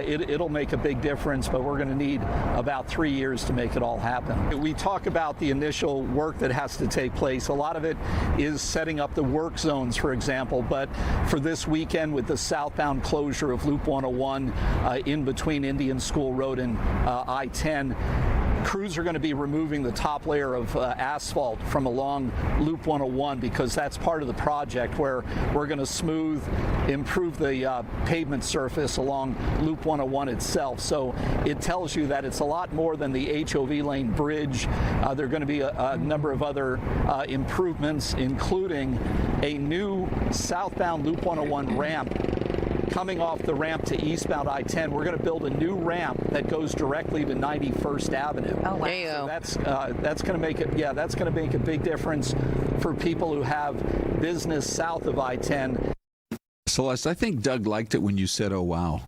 It'll make a big difference, but we're going to need about 3 years to make it all happen. We talk about the initial work that has to take place. A lot of it is setting up the work zones, for example, but for this weekend with the southbound closure of Loop 101 in between Indian School Road and I-10, crews are going to be removing the top layer of asphalt from along Loop 101 because that's part of the project where we're going to improve the pavement surface along Loop 101 itself. So it tells you that it's a lot more than the HOV lane bridge. There are going to be a number of other improvements, including a new southbound Loop 101 ramp. Coming off the ramp to eastbound I-10, we're going to build a new ramp that goes directly to 91st Avenue. Oh, wow. There you go. So that's going to make it. Yeah, that's going to make a big difference for people who have business south of I-10. Celeste, I think Doug liked it when you said, "Oh wow."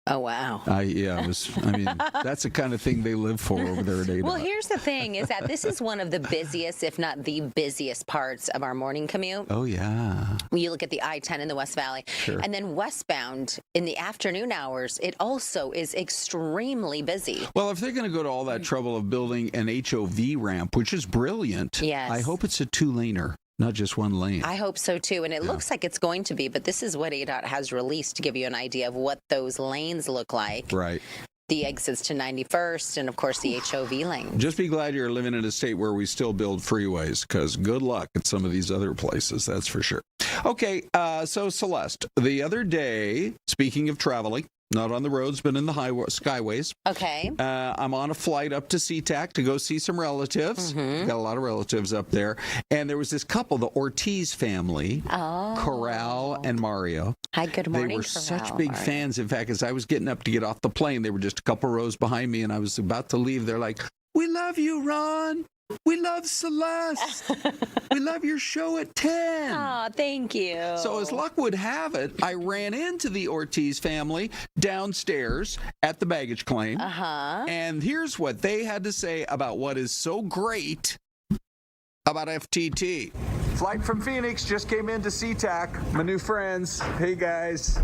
Oh, wow. That's the kind of thing they live for over there at ADOT. Well, here's the thing, is that this is one of the busiest, if not the busiest parts of our morning commute. Oh, yeah. When you look at the I-10 in the West Valley. Sure. And then westbound in the afternoon hours, it also is extremely busy. Well, if they're going to go to all that trouble of building an HOV ramp, which is brilliant, yes. I hope it's a 2-laner. Not just one lane. I hope so, too. And it looks like it's going to be, but this is what ADOT has released to give you an idea of what those lanes look like. Right. The exits to 91st and, of course, the HOV lane. Just be glad you're living in a state where we still build freeways, because good luck at some of these other places, that's for sure. Okay, so Celeste, the other day, speaking of traveling, not on the roads, but in the skyways. Okay. I'm on a flight up to SeaTac to go see some relatives. Mm-hmm. Got a lot of relatives up there. And there was this couple, the Ortiz family, Corral and Mario. Hi, good morning, They were Corral, such big Mario. fans. In fact, as I was getting up to get off the plane, they were just a couple rows behind me, and I was about to leave. They're like, "We love you, Ron. We love Celeste. We love your show at 10. Oh, thank you. So as luck would have it, I ran into the Ortiz family downstairs at the baggage claim. Uh-huh. And here's what they had to say about what is so great about FTT. Flight from Phoenix just came into SeaTac. My new friends. Hey, guys.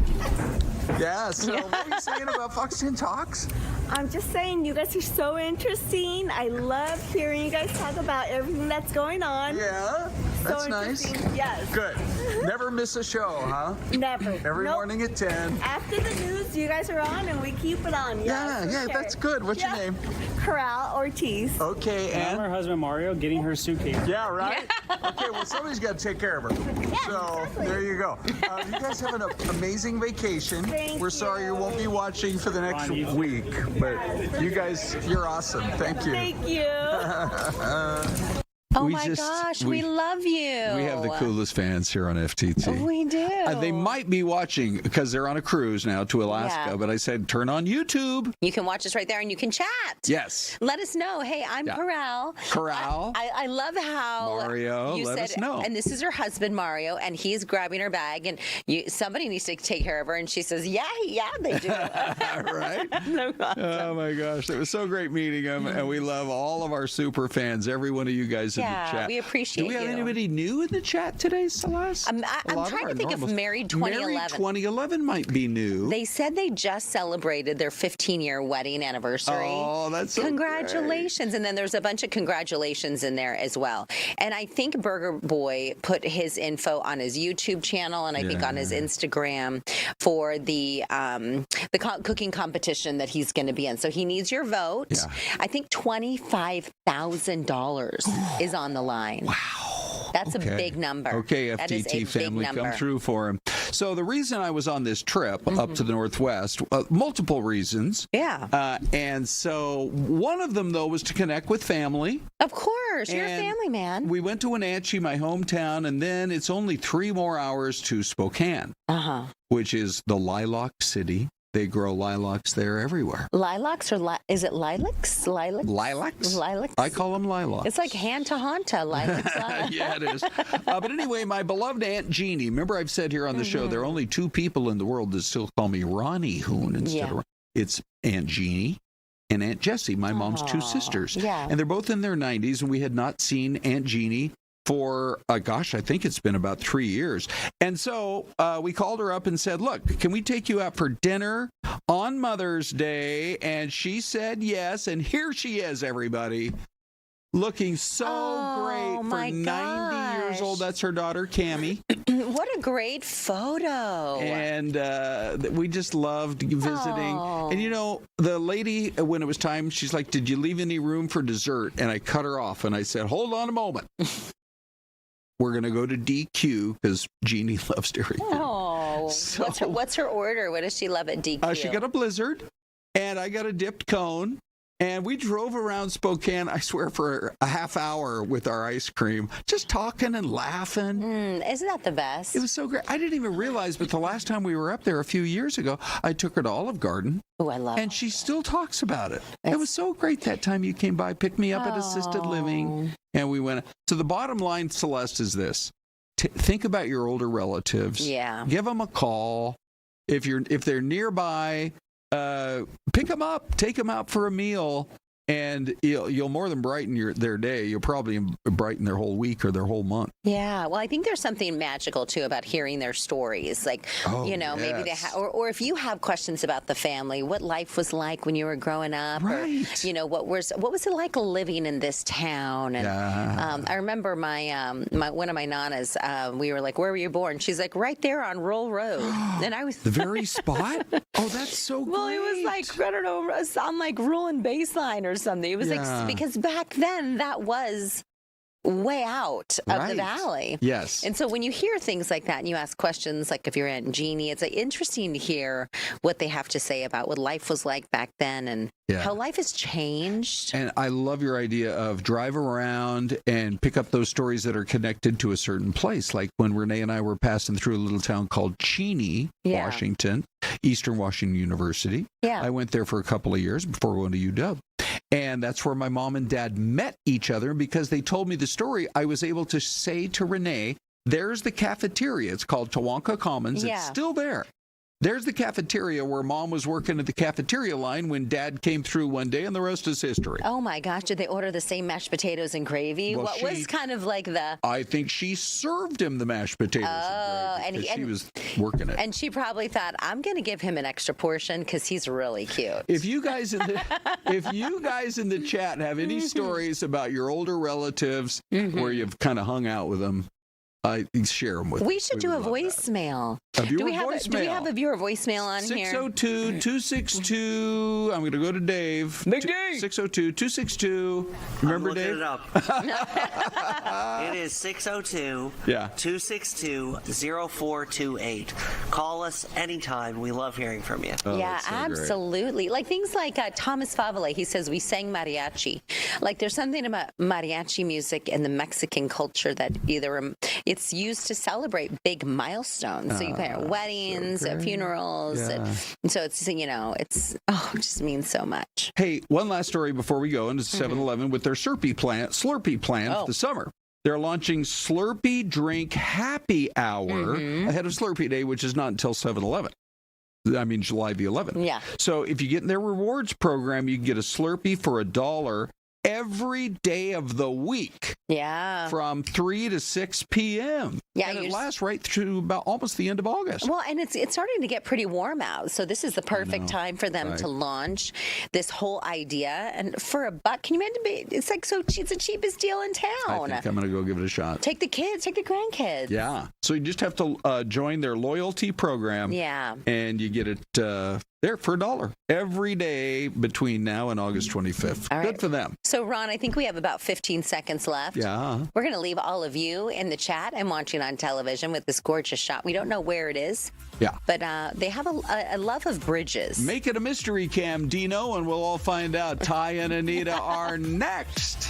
Yeah, so what are you saying about Fox 10 Talks? I'm just saying you guys are so interesting. I love hearing you guys talk about everything that's going on. Yeah. That's nice. Yes. Good. Never miss a show, huh? Never. Every morning at 10. After the news, you guys are on, and we keep it on. Yeah, that's good. What's your name? Corral Ortiz. Okay, and her husband Mario getting her suitcase. Yeah, right? Okay, well, somebody's got to take care of her. So, there you go. You guys have an amazing vacation. We're sorry you won't be watching for the next week, but you guys, you're awesome. Thank you. Thank you. Oh my gosh, we love you. We have the coolest fans here on FTT. We do. They might be watching because they're on a cruise now to Alaska, but I said turn on YouTube. You can watch us right there and you can chat. Yes. Let us know. Hey, I'm Corral. Corral. I love how Mario, you let said, us know. And this is her husband, Mario, and he's grabbing her bag, and somebody needs to take care of her, and she says, yeah, they do. Right? Awesome. Oh, my gosh. It was so great meeting them, and we love all of our super fans, every one of you guys in the chat. We appreciate you. Do we have you. anybody new in the chat today, Celeste? I'm trying to think if Married 2011. Married 2011 might be new. They said they just celebrated their 15-year wedding anniversary. Oh, that's so congratulations. great. And then there's a bunch of congratulations in there as well. And I think Burger Boy put his info on his YouTube channel and I think on his Instagram for the cooking competition that he's going to be in. So he needs your vote. Yeah. I think $25,000 is on the line. Wow. That's a big number. Okay, FTT family, come through for him. So the reason I was on this trip up to the Northwest, multiple reasons. Yeah. And so one of them, though, was to connect with family. Of course. You're a family man. We went to Wenatchee, my hometown, and then it's only 3 more hours to Spokane, which is the lilac city. They grow lilacs there everywhere. Lilacs or is it lilacs? Lilacs? Lilacs. I call them lilacs. It's like Hanta, lilacs. Yeah, it is. But anyway, my beloved Aunt Jeannie. Remember I've said here on the show, there are only 2 people in the world that still call me Ronnie Hoon instead of it's Aunt Jeannie and Aunt Jessie, my mom's 2 sisters. Yeah. And they're both in their 90s, and we had not seen Aunt Jeannie for, I think it's been about 3 years. And so we called her up and said, look, can we take you out for dinner on Mother's Day? And she said yes. And here she is, everybody, looking so great for 90 years old. That's her daughter, Cammie. What a great photo. And we just loved visiting. And, you know, the lady, when it was time, she's like, did you leave any room for dessert? And I cut her off and I said, hold on a moment. We're going to go to DQ because Jeannie loves Dairy Queen. Oh, so, what's her order? What does she love at DQ? She got a Blizzard, and I got a dipped cone. And we drove around Spokane, I swear, for a half hour with our ice cream, just talking and laughing. Isn't that the best? It was so great. I didn't even realize, but the last time we were up there a few years ago, I took her to Olive Garden. Oh, I love it. And she still talks about it. It was so great that time you came by, picked me up at assisted living, and we went. So the bottom line, Celeste, is this. Think about your older relatives. Yeah. Give them a call. If they're nearby, pick them up, take them out for a meal, and you'll more than brighten their day. You'll probably brighten their whole week or their whole month. Yeah, well, I think there's something magical too about hearing their stories. Like, maybe they or if you have questions about the family, what life was like when you were growing up, right? Or what was it like living in this town? And I remember my one of my nanas. We were like, "Where were you born?" She's like, "Right there on Roll Road," and I was the very spot. Oh, that's so great. Well, it was like I don't know, on like Rolling Baseline or something. It was like because back then that was way out of the valley. Yes. And so when you hear things like that and you ask questions, like if you're Aunt Jeannie, it's like interesting to hear what they have to say about what life was like back then and how life has changed. And I love your idea of drive around and pick up those stories that are connected to a certain place. Like when Renee and I were passing through a little town called Cheney, Washington, Eastern Washington University. Yeah. I went there for a couple of years before going to UW. And that's where my mom and dad met each other. And because they told me the story, I was able to say to Renee, there's the cafeteria. It's called Tawanka Commons. Yeah. It's still there. There's the cafeteria where Mom was working at the cafeteria line when Dad came through one day, and the rest is history. Oh, my gosh. Did they order the same mashed potatoes and gravy? Well, what was kind of like the... I think she served him the mashed potatoes and gravy, she was working it. And she probably thought, I'm going to give him an extra portion because he's really cute. If you guys in the chat have any stories about your older relatives where you've kind of hung out with them, share them with us. We should do a voicemail. A viewer do we have voicemail. Do we have a viewer voicemail on here? 602-262. I'm going to go to Dave. 602-262. Remember, Dave? It up. It is 602-262-0428. Call us anytime. We love hearing from you. Yeah, so absolutely. Like things like Thomas Favale, he says we sang mariachi. Like there's something about mariachi music in the Mexican culture that either it's used to celebrate big milestones. So you play at weddings, at funerals, and so it's it just means so much. Hey, one last story before we go into 7-Eleven with their Slurpee plan for the summer. They're launching Slurpee Drink Happy Hour ahead of Slurpee Day, which is not until 7-Eleven. I mean, July the 11th. Yeah. So if you get in their rewards program, you can get a Slurpee for $1 every day of the week. Yeah. From 3 to 6 p.m. Yeah, and it lasts right through about almost the end of August. Well, and it's starting to get pretty warm out, so this is the perfect time for them to launch this whole idea. And for $1, can you imagine? It's like it's the cheapest deal in town. I think I'm going to go give it a shot. Take the kids, take the grandkids. Yeah. So you just have to join their loyalty program. Yeah. And you get it there for $1 every day between now and August 25th. All right. Good for them. So, Ron, I think we have about 15 seconds left. Yeah. We're going to leave all of you in the chat and watching on television with this gorgeous shot. We don't know where it is. Yeah. But they have a love of bridges. Make it a mystery cam, Dino, and we'll all find out. Ty and Anita are next.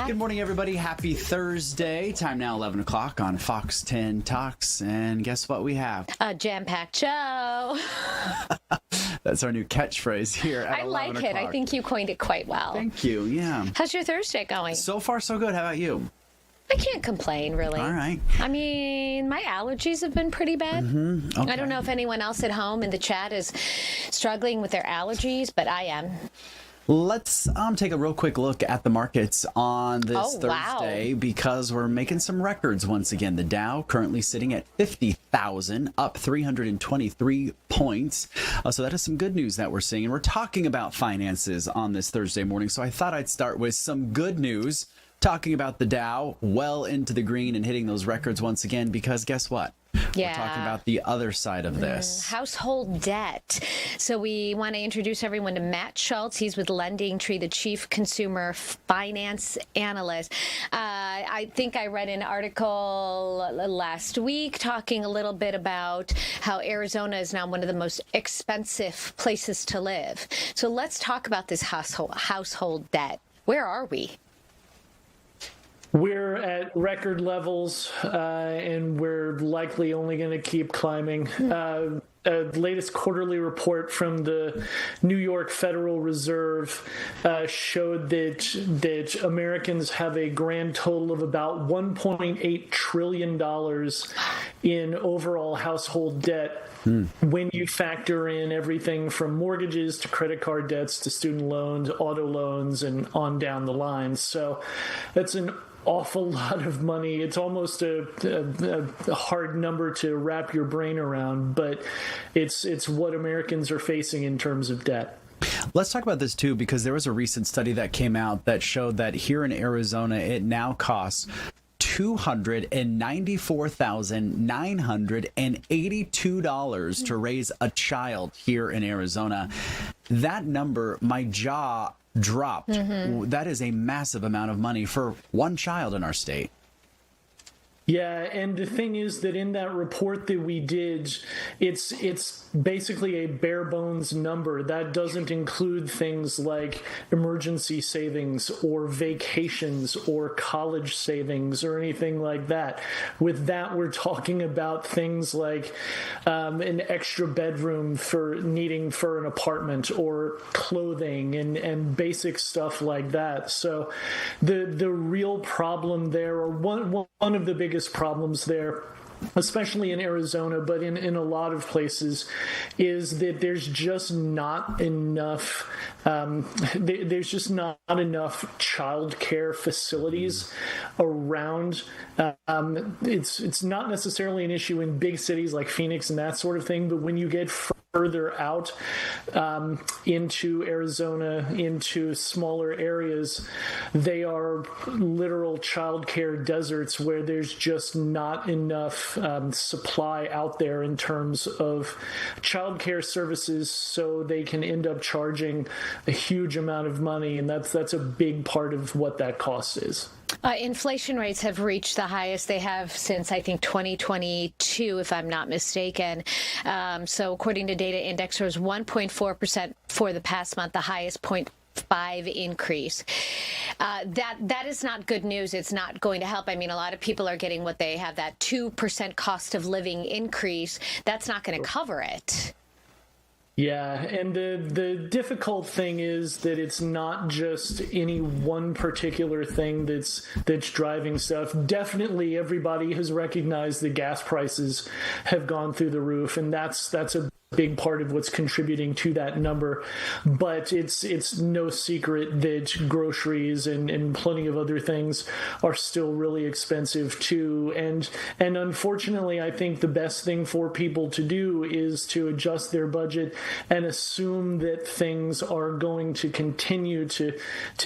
Good morning, everybody. Happy Thursday. Time now 11 o'clock on Fox 10 Talks. And guess what we have? A jam-packed show. That's our new catchphrase here at 11 I like o'clock. it. I think you coined it quite well. Thank you. Yeah. How's your Thursday going? So far, so good. How about you? I can't complain, really. All right. I mean, my allergies have been pretty bad. Okay. I don't know if anyone else at home in the chat is struggling with their allergies, but I am. Let's take a real quick look at the markets on this Thursday because we're making some records once again. The Dow currently sitting at 50,000, up 323 points. So that is some good news that we're seeing. And we're talking about finances on this Thursday morning. So I thought I'd start with some good news, talking about the Dow well into the green and hitting those records once again, because guess what? Yeah. We're talking about the other side of this. Household debt. So we want to introduce everyone to Matt Schulz. He's with LendingTree, the Chief Consumer Finance Analyst. I think I read an article last week talking a little bit about how Arizona is now one of the most expensive places to live. So let's talk about this household debt. Where are we? We're at record levels, and we're likely only going to keep climbing. Latest quarterly report from the New York Federal Reserve showed that Americans have a grand total of about $1.8 trillion in overall household debt. When you factor in everything from mortgages to credit card debts to student loans, auto loans, and on down the line. So that's an awful lot of money. It's almost a hard number to wrap your brain around, but it's what Americans are facing in terms of debt. Let's talk about this too, because there was a recent study that came out that showed that here in Arizona, it now costs $294,982 to raise a child here in Arizona. That number, my jaw dropped. That is a massive amount of money for one child in our state. Yeah, and the thing is that in that report that we did, it's basically a bare bones number. That doesn't include things like emergency savings or vacations or college savings or anything like that. With that, we're talking about things like an extra bedroom for needing for an apartment or clothing and basic stuff like that. So the real problem there, or one of the biggest problems there, especially in Arizona, but in a lot of places, is that there's just not enough child care facilities around. It's not necessarily an issue in big cities like Phoenix and that sort of thing, but when you get further out into Arizona, into smaller areas, they are literal childcare deserts where there's just not enough supply out there in terms of childcare services, so they can end up charging a huge amount of money, and that's a big part of what that cost is. Inflation rates have reached the highest they have since, I think, 2022, if I'm not mistaken. So according to data, index was 1.4% for the past month, the highest 0.5 increase. That is not good news. It's not going to help. I mean, a lot of people are getting what they have, that 2% cost of living increase. That's not going to cover it. Yeah, and the difficult thing is that it's not just any one particular thing that's driving stuff. Definitely everybody has recognized that gas prices have gone through the roof, and that's a big part of what's contributing to that number. But it's no secret that groceries and plenty of other things are still really expensive too. And unfortunately, I think the best thing for people to do is to adjust their budget and assume that things are going to continue to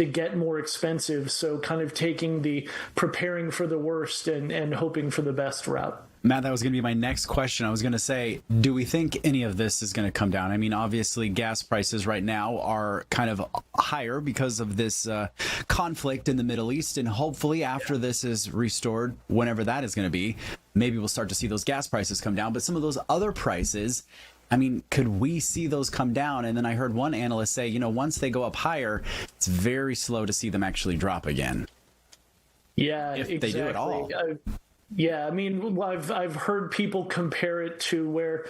get more expensive. So kind of taking the preparing for the worst and hoping for the best route. Matt, that was going to be my next question. I was going to say, do we think any of this is going to come down? I mean, obviously, gas prices right now are kind of higher because of this conflict in the Middle East. And hopefully after this is restored, whenever that is going to be, maybe we'll start to see those gas prices come down. But some of those other prices, I mean, could we see those come down? And then I heard one analyst say, once they go up higher, it's very slow to see them actually drop again. Yeah, if exactly. they do at all. Yeah, I mean, I've heard people compare it to where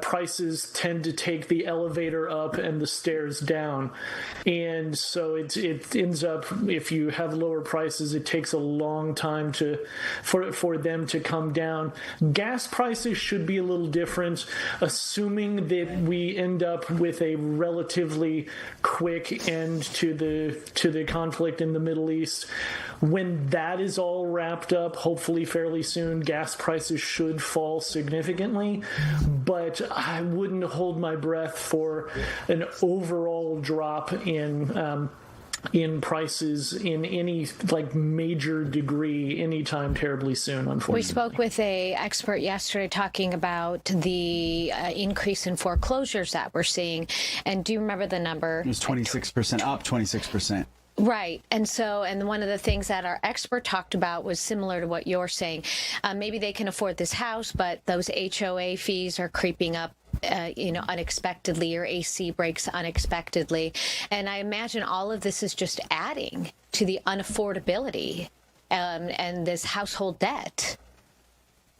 prices tend to take the elevator up and the stairs down, and so it ends up, if you have lower prices, it takes a long time for them to come down. Gas prices should be a little different, assuming that we end up with a relatively quick end to the conflict in the Middle East. When that is all wrapped up, hopefully fairly soon, gas prices should fall significantly, but I wouldn't hold my breath for an overall drop in prices in any major degree anytime terribly soon, unfortunately. We spoke with an expert yesterday talking about the increase in foreclosures that we're seeing. And do you remember the number? It was 26%, up 26%. Right. And one of the things that our expert talked about was similar to what you're saying. Maybe they can afford this house, but those HOA fees are creeping up unexpectedly, or AC breaks unexpectedly. And I imagine all of this is just adding to the unaffordability and this household debt.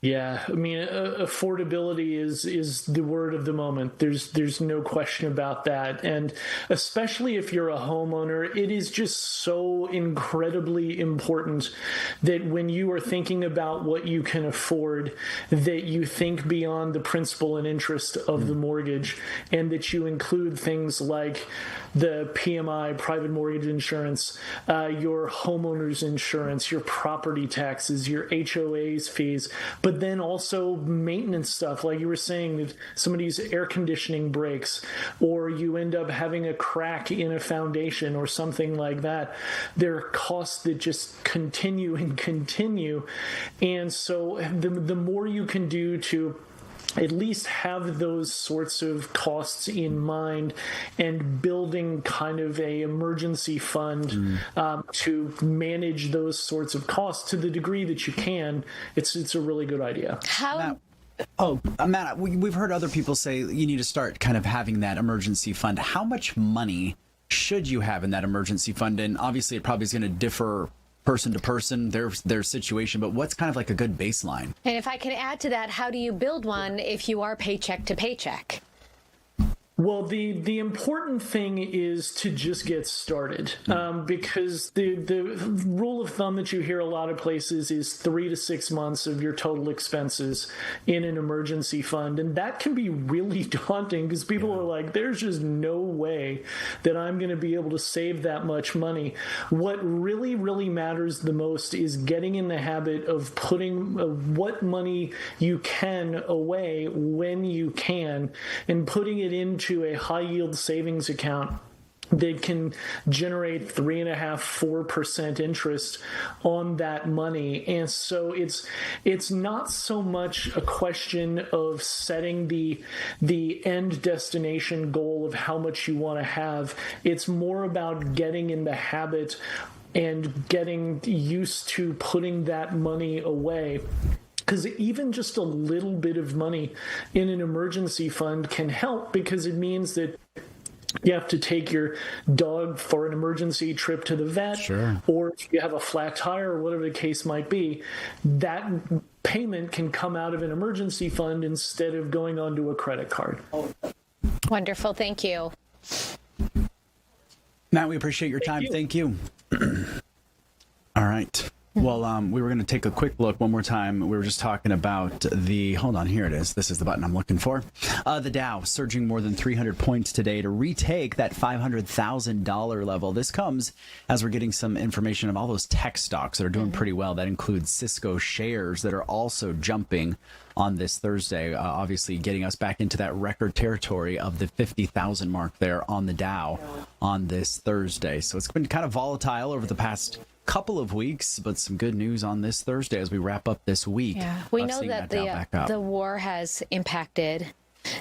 Yeah, I mean, affordability is the word of the moment. There's no question about that. And especially if you're a homeowner, it is just so incredibly important that when you are thinking about what you can afford, that you think beyond the principal and interest of the mortgage, and that you include things like the PMI, private mortgage insurance, your homeowner's insurance, your property taxes, your HOA's fees, but then also maintenance stuff, like you were saying, if somebody's air conditioning breaks, or you end up having a crack in a foundation or something like that. There are costs that just continue and continue. And so the more you can do to at least have those sorts of costs in mind, and building kind of a emergency fund to manage those sorts of costs to the degree that you can, it's a really good idea. Matt, we've heard other people say you need to start kind of having that emergency fund. How much money should you have in that emergency fund? And obviously it probably is going to differ person to person, their situation, but what's kind of like a good baseline? And if I can add to that, how do you build one if you are paycheck to paycheck? Well, the important thing is to just get started, because the rule of thumb that you hear a lot of places is 3 to 6 months of your total expenses in an emergency fund. And that can be really daunting, because people are like, there's just no way that I'm going to be able to save that much money. What really, really matters the most is getting in the habit of putting what money you can away when you can, and putting it into a high-yield savings account that can generate 3.5–4% interest on that money. And so it's not so much a question of setting the end destination goal of how much you want to have. It's more about getting in the habit and getting used to putting that money away. Because even just a little bit of money in an emergency fund can help, because it means that you have to take your dog for an emergency trip to the vet, sure, or if you have a flat tire or whatever the case might be, that payment can come out of an emergency fund instead of going onto a credit card. Wonderful. Thank you. Matt, we appreciate your time. Thank you. All right. Well, we were going to take a quick look one more time. We were just talking about hold on, here it is. This is the button I'm looking for. The Dow surging more than 300 points today to retake that $500,000 level. This comes as we're getting some information of all those tech stocks that are doing pretty well. That includes Cisco shares that are also jumping on this Thursday, obviously getting us back into that record territory of the 50,000 mark there on the Dow on this Thursday. So it's been kind of volatile over the past couple of weeks, but some good news on this Thursday as we wrap up this week. Yeah, we know that the war has impacted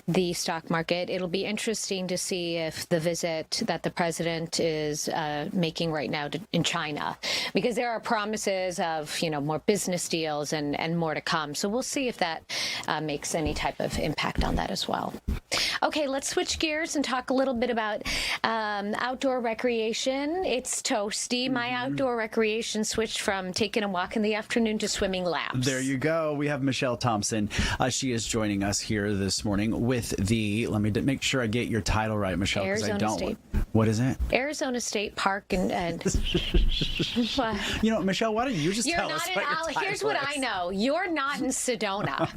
the stock market. It'll be interesting to see if the visit that the president is making right now in China, because there are promises of more business deals and more to come. So we'll see if that makes any type of impact on that as well. Okay, let's switch gears and talk a little bit about outdoor recreation. It's toasty. My outdoor recreation switched from taking a walk in the afternoon to swimming laps. There you go. We have Michelle Thompson. She is joining us here this morning with the, let me make sure I get your title right, Michelle, because I don't. State. What is it? Arizona State Park and You know, Michelle, why don't you just You're tell not us in what your title Here's what is. I know. You're not in Sedona.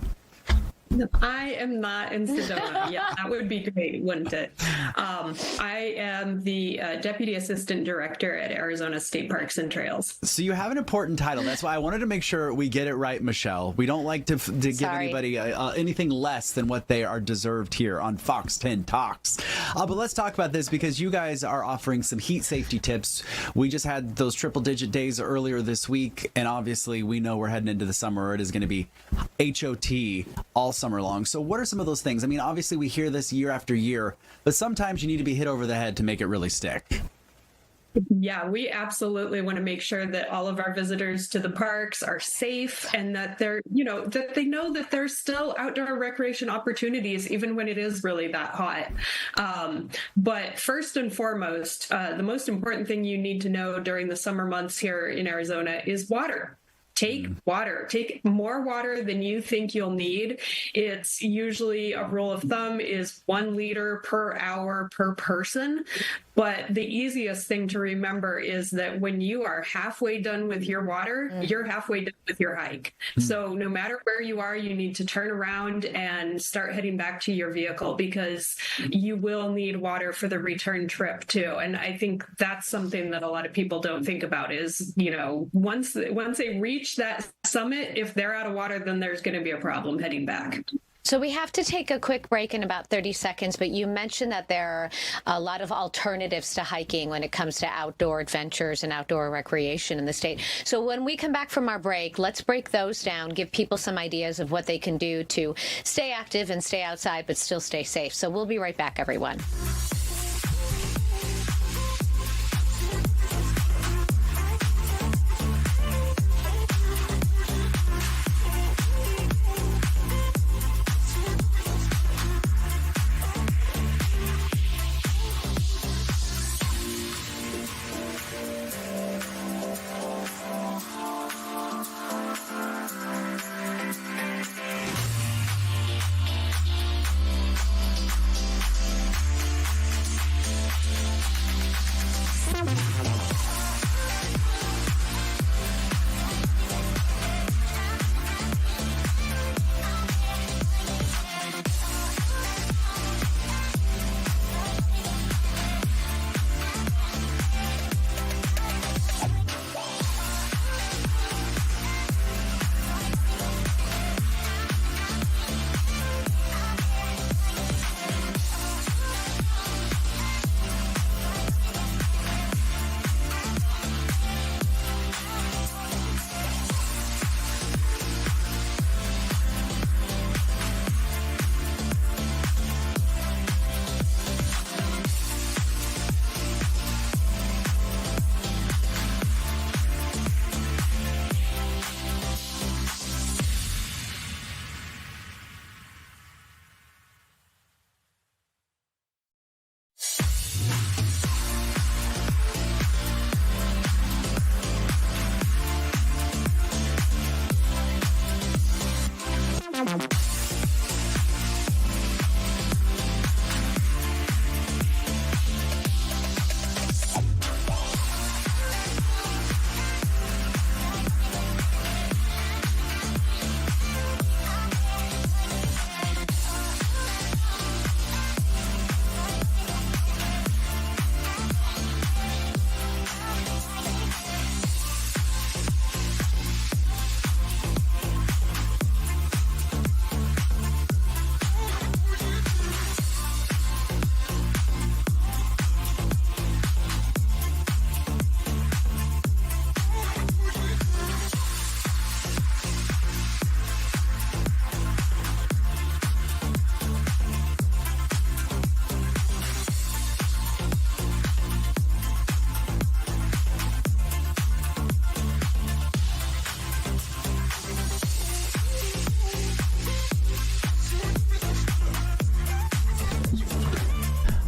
I am not in Sedona. Yeah, that would be great, wouldn't it? I am the Deputy Assistant Director at Arizona State Parks and Trails. So you have an important title. That's why I wanted to make sure we get it right, Michelle. We don't like to give anybody anything less than what they are deserved here on Fox 10 Talks. But let's talk about this because you guys are offering some heat safety tips. We just had those triple-digit days earlier this week, and obviously we know we're heading into the summer. It is going to be HOT all summer long. So what are some of those things? I mean, obviously we hear this year after year, but sometimes you need to be hit over the head to make it really stick. Yeah, we absolutely want to make sure that all of our visitors to the parks are safe and that they're, that they know that there's still outdoor recreation opportunities, even when it is really that hot. But first and foremost, the most important thing you need to know during the summer months here in Arizona is water. Take water. Take more water than you think you'll need. It's usually a rule of thumb is 1 liter per hour per person. But the easiest thing to remember is that when you are halfway done with your water, you're halfway done with your hike. So no matter where you are, you need to turn around and start heading back to your vehicle because you will need water for the return trip too. And I think that's something that a lot of people don't think about is, once they reach that summit, if they're out of water, then there's going to be a problem heading back. So we have to take a quick break in about 30 seconds, but you mentioned that there are a lot of alternatives to hiking when it comes to outdoor adventures and outdoor recreation in the state. So when we come back from our break, let's break those down, give people some ideas of what they can do to stay active and stay outside, but still stay safe. So we'll be right back, everyone.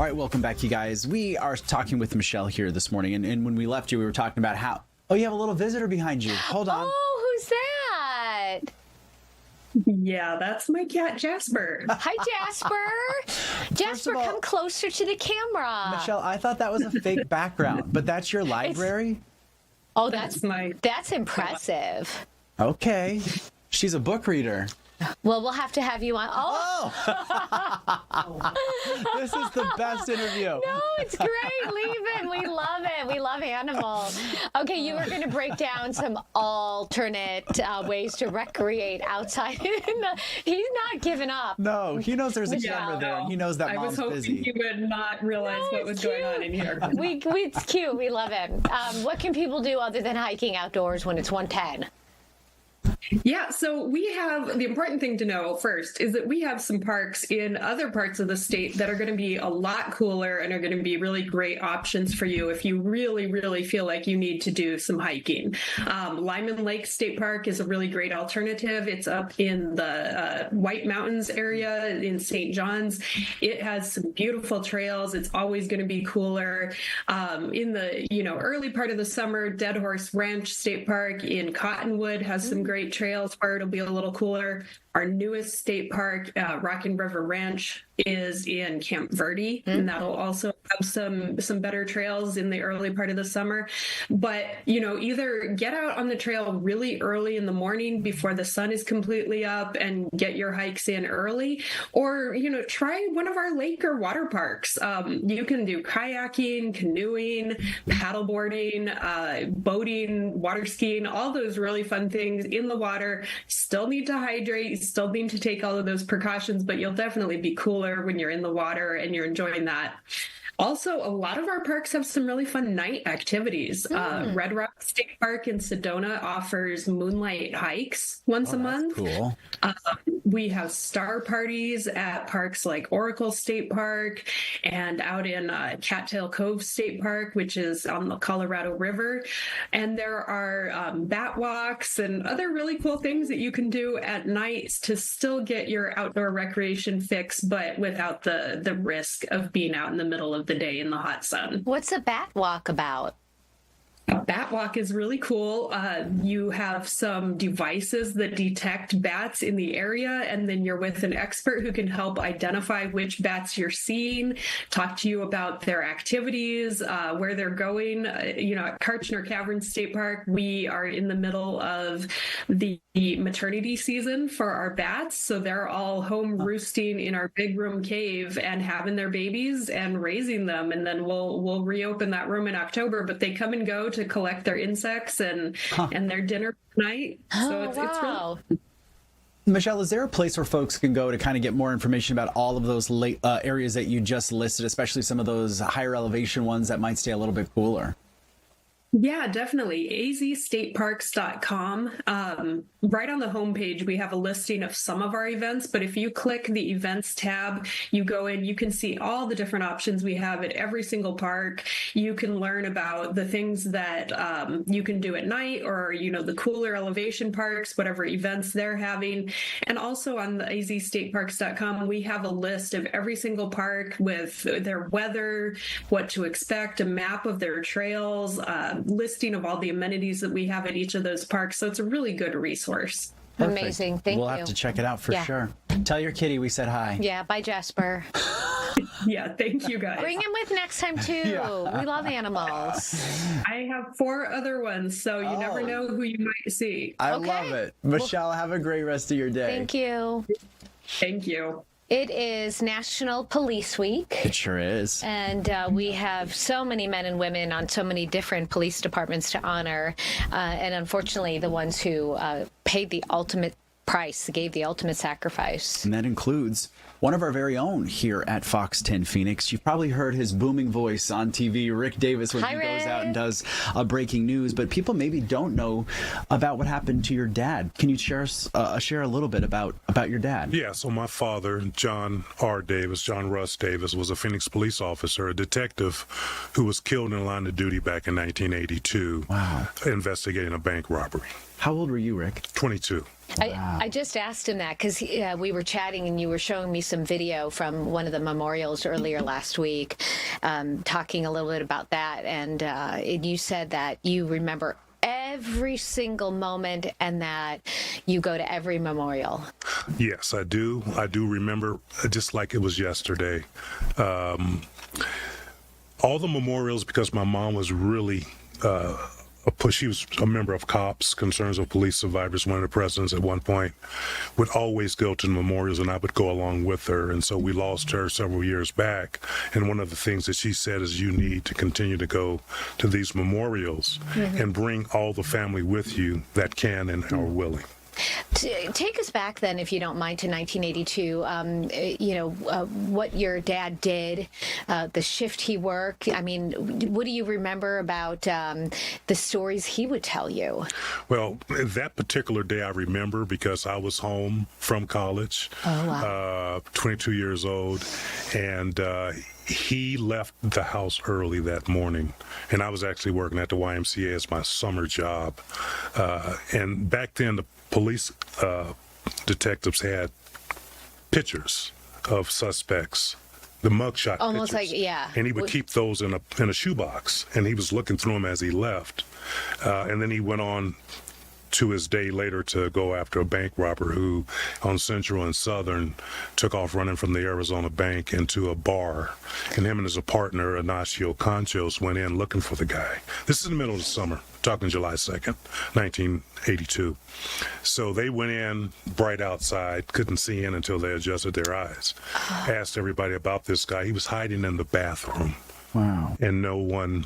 All right, welcome back, you guys. We are talking with Michelle here this morning, and when we left you, we were talking about how... Oh, you have a little visitor behind you. Hold on. Oh, who's that? Yeah, that's my cat, Jasper. Hi, Jasper. Jasper, come closer to the camera. Michelle, I thought that was a fake background, but that's your library? Oh, that's impressive. Okay. She's a book reader. Well, we'll have to have you on. Oh! This is the best interview. No, it's great. Leave it. We love it. We love animals. Okay, you were going to break down some alternate ways to recreate outside. He's not giving up. No, he knows there's a camera there, and he knows that mom's busy. I was hoping he would not realize what was going on in here. It's cute. We love him. What can people do other than hiking outdoors when it's 110? Yeah, so we have, the important thing to know first is that we have some parks in other parts of the state that are going to be a lot cooler and are going to be really great options for you if you really, really feel like you need to do some hiking. Lyman Lake State Park is a really great alternative. It's up in the White Mountains area in St. John's. It has some beautiful trails. It's always going to be cooler. In the early part of the summer, Dead Horse Ranch State Park in Cottonwood has some great trails where it'll be a little cooler. Our newest state park, Rockin' River Ranch, is in Camp Verde, and that'll also have some better trails in the early part of the summer. But, either get out on the trail really early in the morning before the sun is completely up and get your hikes in early, or, try one of our lake or water parks. You can do kayaking, canoeing, paddleboarding, boating, water skiing, all those really fun things in the water. Still need to hydrate, still need to take all of those precautions, but you'll definitely be cooler when you're in the water and you're enjoying that. Also, a lot of our parks have some really fun night activities. Red Rock State Park in Sedona offers moonlight hikes once a month. Cool. We have star parties at parks like Oracle State Park and out in Cattail Cove State Park, which is on the Colorado River. And there are bat walks and other really cool things that you can do at night to still get your outdoor recreation fix, but without the risk of being out in the middle of the day in the hot sun. What's a bat walk about? A bat walk is really cool. You have some devices that detect bats in the area, and then you're with an expert who can help identify which bats you're seeing, talk to you about their activities, where they're going. At Kartchner Caverns State Park, we are in the middle of the maternity season for our bats, so they're all home roosting in our big room cave and having their babies and raising them, and then we'll reopen that room in October, but they come and go to collect their insects and their dinner night. So it's really... Michelle, is there a place where folks can go to kind of get more information about all of those areas that you just listed, especially some of those higher elevation ones that might stay a little bit cooler? Yeah, definitely. azstateparks.com. Right on the homepage, we have a listing of some of our events, but if you click the events tab, you go in, you can see all the different options we have at every single park. You can learn about the things that you can do at night, or, the cooler elevation parks, whatever events they're having. And also on the azstateparks.com, we have a list of every single park with their weather, what to expect, a map of their trails, listing of all the amenities that we have at each of those parks. So it's a really good resource. Perfect. Amazing. Thank you. We'll have to check it out for sure. Tell your kitty we said hi. Yeah, bye, Jasper. Yeah, thank you guys. Bring him with next time, too. Yeah. We love animals. I have 4 other ones, so you never know who you might see. I love it. Michelle, have a great rest of your day. Thank you. Thank you. It is National Police Week. It sure is. And we have so many men and women on so many different police departments to honor. And unfortunately, the ones who paid the ultimate price, gave the ultimate sacrifice. And that includes one of our very own here at Fox 10 Phoenix. You've probably heard his booming voice on TV, Rick Davis, when he goes out and does breaking news. But people maybe don't know about what happened to your dad. Can you share a little bit about your dad? Yeah, so my father, John Russ Davis, was a Phoenix police officer, a detective who was killed in line of duty back in 1982. Wow. Investigating a bank robbery. How old were you, Rick? 22. I just asked him that because we were chatting and you were showing me some video from one of the memorials earlier last week, talking a little bit about that. And you said that you remember every single moment and that you go to every memorial. Yes, I do. I do remember just like it was yesterday. All the memorials, because my mom was really she was a member of COPS, Concerns of Police Survivors, one of the presidents at one point, would always go to the memorials, and I would go along with her. And so we lost her several years back. And one of the things that she said is you need to continue to go to these memorials and bring all the family with you that can and are willing. Take us back then, if you don't mind, to 1982. What your dad did, the shift he worked. I mean, what do you remember about the stories he would tell you? Well, that particular day I remember because I was home from college, 22 years old, and he left the house early that morning, and I was actually working at the YMCA as my summer job. And back then, the police detectives had pictures of suspects, the mugshot almost pictures. Like, yeah. And he would keep those in a shoebox, and he was looking through them as he left. And then he went on to his day later to go after a bank robber who on Central and Southern took off running from the Arizona bank into a bar, and him and his partner Ignacio Conchos went in looking for the guy. This is in the middle of the summer, talking July 2nd, 1982. So they went in bright outside, couldn't see in until they adjusted their eyes. Asked everybody about this guy. He was hiding in the bathroom. Wow. And no one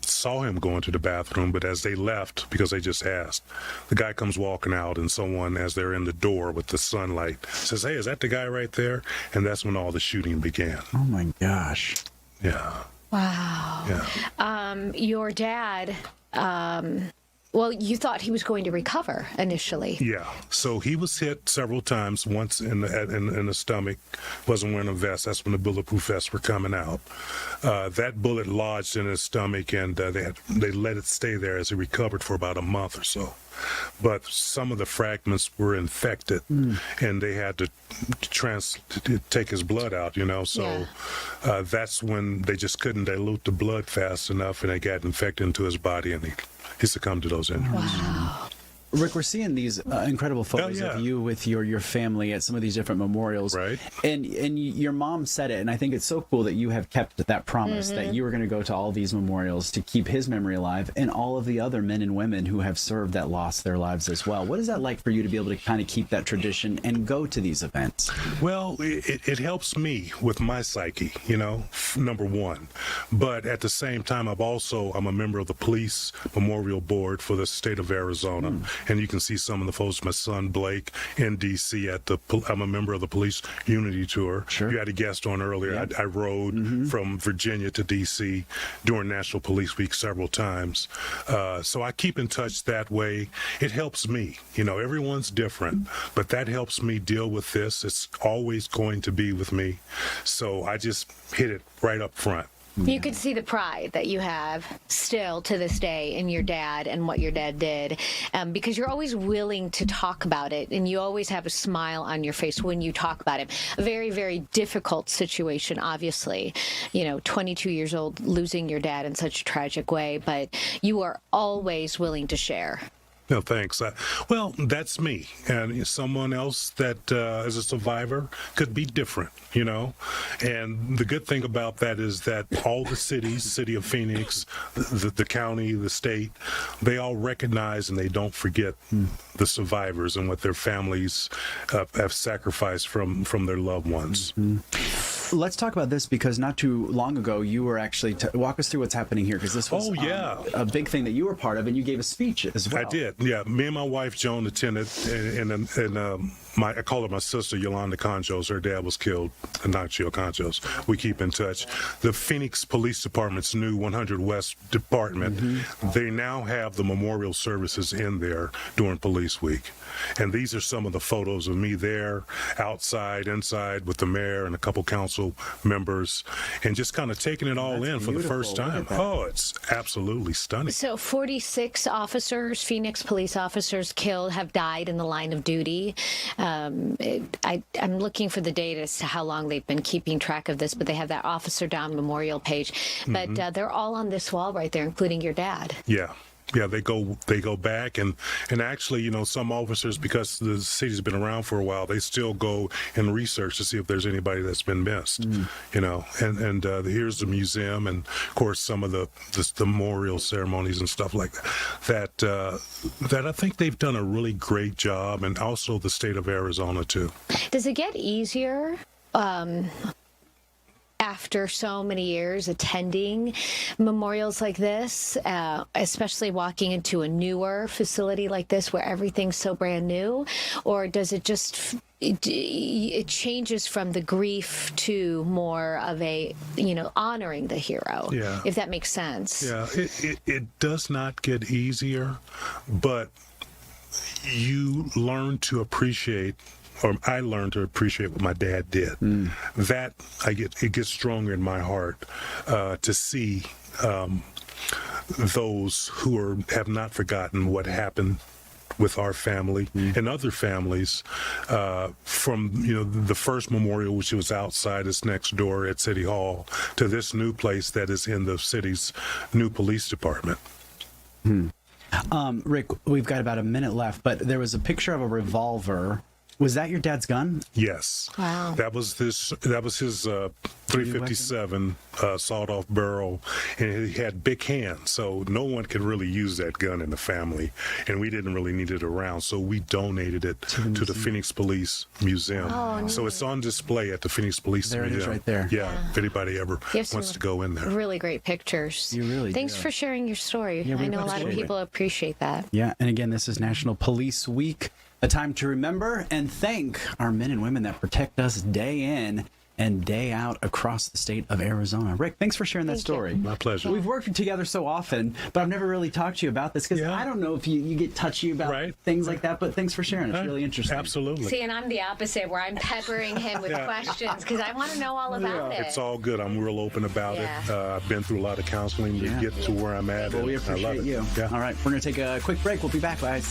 saw him go into the bathroom, but as they left, because they just asked, the guy comes walking out, and someone, as they're in the door with the sunlight, says, "Hey, is that the guy right there?" And that's when all the shooting began. Oh my gosh. Yeah. Wow. Yeah. Your dad, well, you thought he was going to recover initially. Yeah. So he was hit several times, once in the stomach, wasn't wearing a vest. That's when the bulletproof vests were coming out. That bullet lodged in his stomach, and they let it stay there as he recovered for about a month or so. But some of the fragments were infected, and they had to take his blood out, So that's when they just couldn't dilute the blood fast enough, and it got infected into his body, and he succumbed to those injuries. Wow. Rick, we're seeing these incredible photos of you with your family at some of these different memorials. Right. And your mom said it, and I think it's so cool that you have kept that promise that you were going to go to all these memorials to keep his memory alive and all of the other men and women who have served that lost their lives as well. What is that like for you to be able to kind of keep that tradition and go to these events? Well, it helps me with my psyche, number one. But at the same time, I'm a member of the Police Memorial Board for the state of Arizona. And you can see some of the photos of my son, Blake, in D.C. I'm a member of the Police Unity Tour. Sure. You had a guest on earlier. Yeah. I rode from Virginia to D.C. during National Police Week several times. So I keep in touch that way. It helps me. Everyone's different, but that helps me deal with this. It's always going to be with me. So I just hit it right up front. You could see the pride that you have still to this day in your dad and what your dad did, because you're always willing to talk about it, and you always have a smile on your face when you talk about it. A very, very difficult situation, obviously. 22 years old, losing your dad in such a tragic way, but you are always willing to share. No, thanks. Well, that's me. And someone else that is a survivor could be different, And the good thing about that is that all the cities, city of Phoenix, the county, the state, they all recognize and they don't forget the survivors and what their families have sacrificed from their loved ones. Let's talk about this, because not too long ago you were actually walk us through what's happening here, because this was a big thing that you were part of, and you gave a speech as well. I did. Yeah, me and my wife Joan attended in I call her my sister, Yolanda Conchos. Her dad was killed, Ignacio Conchos. We keep in touch. The Phoenix Police Department's new 100 West Department, they now have the memorial services in there during Police Week. And these are some of the photos of me there, outside, inside, with the mayor and a couple council members, and just kind of taking it all in for the first time. Oh, it's absolutely stunning. So 46 officers, Phoenix police officers killed, have died in the line of duty. I'm looking for the data as to how long they've been keeping track of this, but they have that Officer Down Memorial page. But they're all on this wall right there, including your dad. Yeah. Yeah, they go back, and actually, you know, some officers, because the city's been around for a while, they still go and research to see if there's anybody that's been missed. You know, and here's the museum, and of course some of the memorial ceremonies and stuff like that. That I think they've done a really great job, and also the state of Arizona too. Does it get easier? After so many years attending memorials like this, especially walking into a newer facility like this where everything's so brand new, or does it just it changes from the grief to more of a, you know, honoring the hero? Yeah. If that makes sense. Yeah, it does not get easier, but you learn to appreciate, or I learned to appreciate what my dad did. That it gets stronger in my heart to see those who have not forgotten what happened with our family and other families, from, you know, the first memorial, which was outside, it's next door at City Hall, to this new place that is in the city's new police department. Rick, we've got about a minute left, but there was a picture of a revolver. Was that your dad's gun? Yes. Wow. That was his 357 sawed-off barrel, and he had big hands, so no one could really use that gun in the family, and we didn't really need it around, so we donated it to the Phoenix Police Museum. Oh, so it's on display at the Phoenix Police There Museum. it is right there. Yeah, if anybody ever wants to go in there. Really great pictures. You really Thanks do. for sharing your story. Yeah, we I know a lot of appreciate it. people appreciate that. Yeah, and again, this is National Police Week, a time to remember and thank our men and women that protect us day in and day out across the state of Arizona. Rick, thanks for sharing that story. My pleasure. We've worked together so often, but I've never really talked to you about this because I don't know if you get touchy about things like that, but thanks for sharing. It's really interesting. Absolutely. See, and I'm the opposite, where I'm peppering him with questions because I want to know all about it. It's all good. I'm real open about it. I've been through a lot of counseling to get to where I'm at. Well, we and I love appreciate it. you. Yeah. All right, we're going to take a quick break. We'll be back, guys.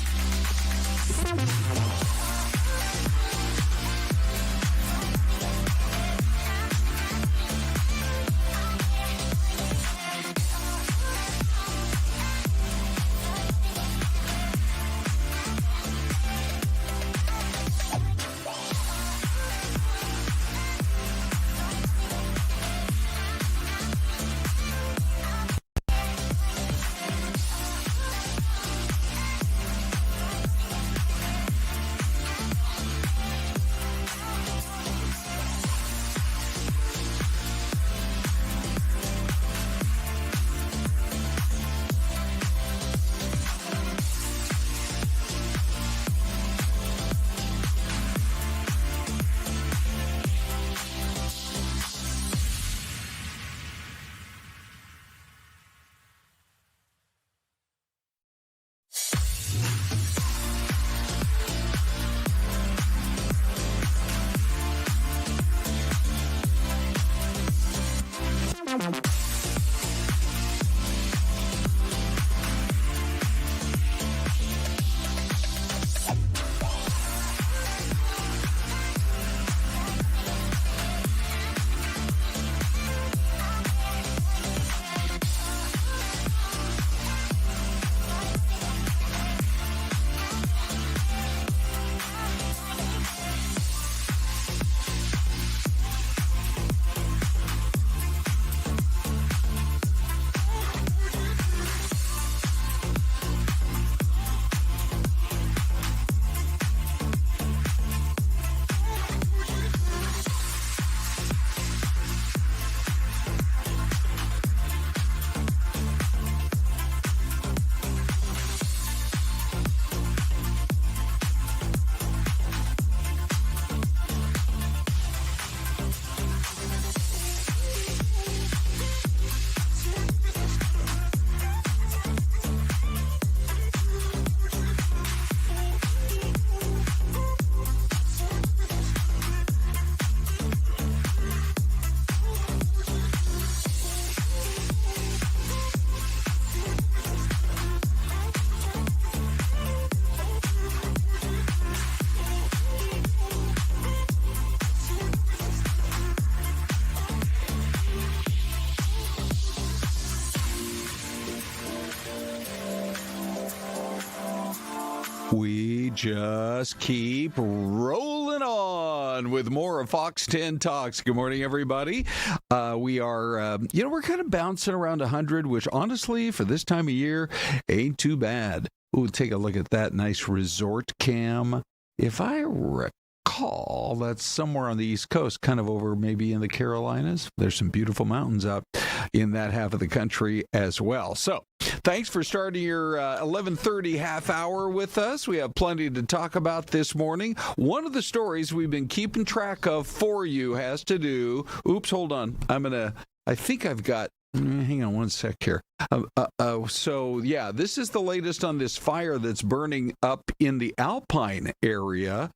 just keep rolling on with more of Fox 10 Talks. Good morning, everybody. We are, we're kind of bouncing around 100, which honestly, for this time of year, ain't too bad. Ooh, take a look at that nice resort cam. If I recall, that's somewhere on the East Coast, kind of over maybe in the Carolinas. There's some beautiful mountains out in that half of the country as well. So thanks for starting your 11:30 half hour with us. We have plenty to talk about this morning. One of the stories we've been keeping track of for you has to do... Oops, hold on. I think I've got... Hang on one sec here. This is the latest on this fire that's burning up in the Alpine area.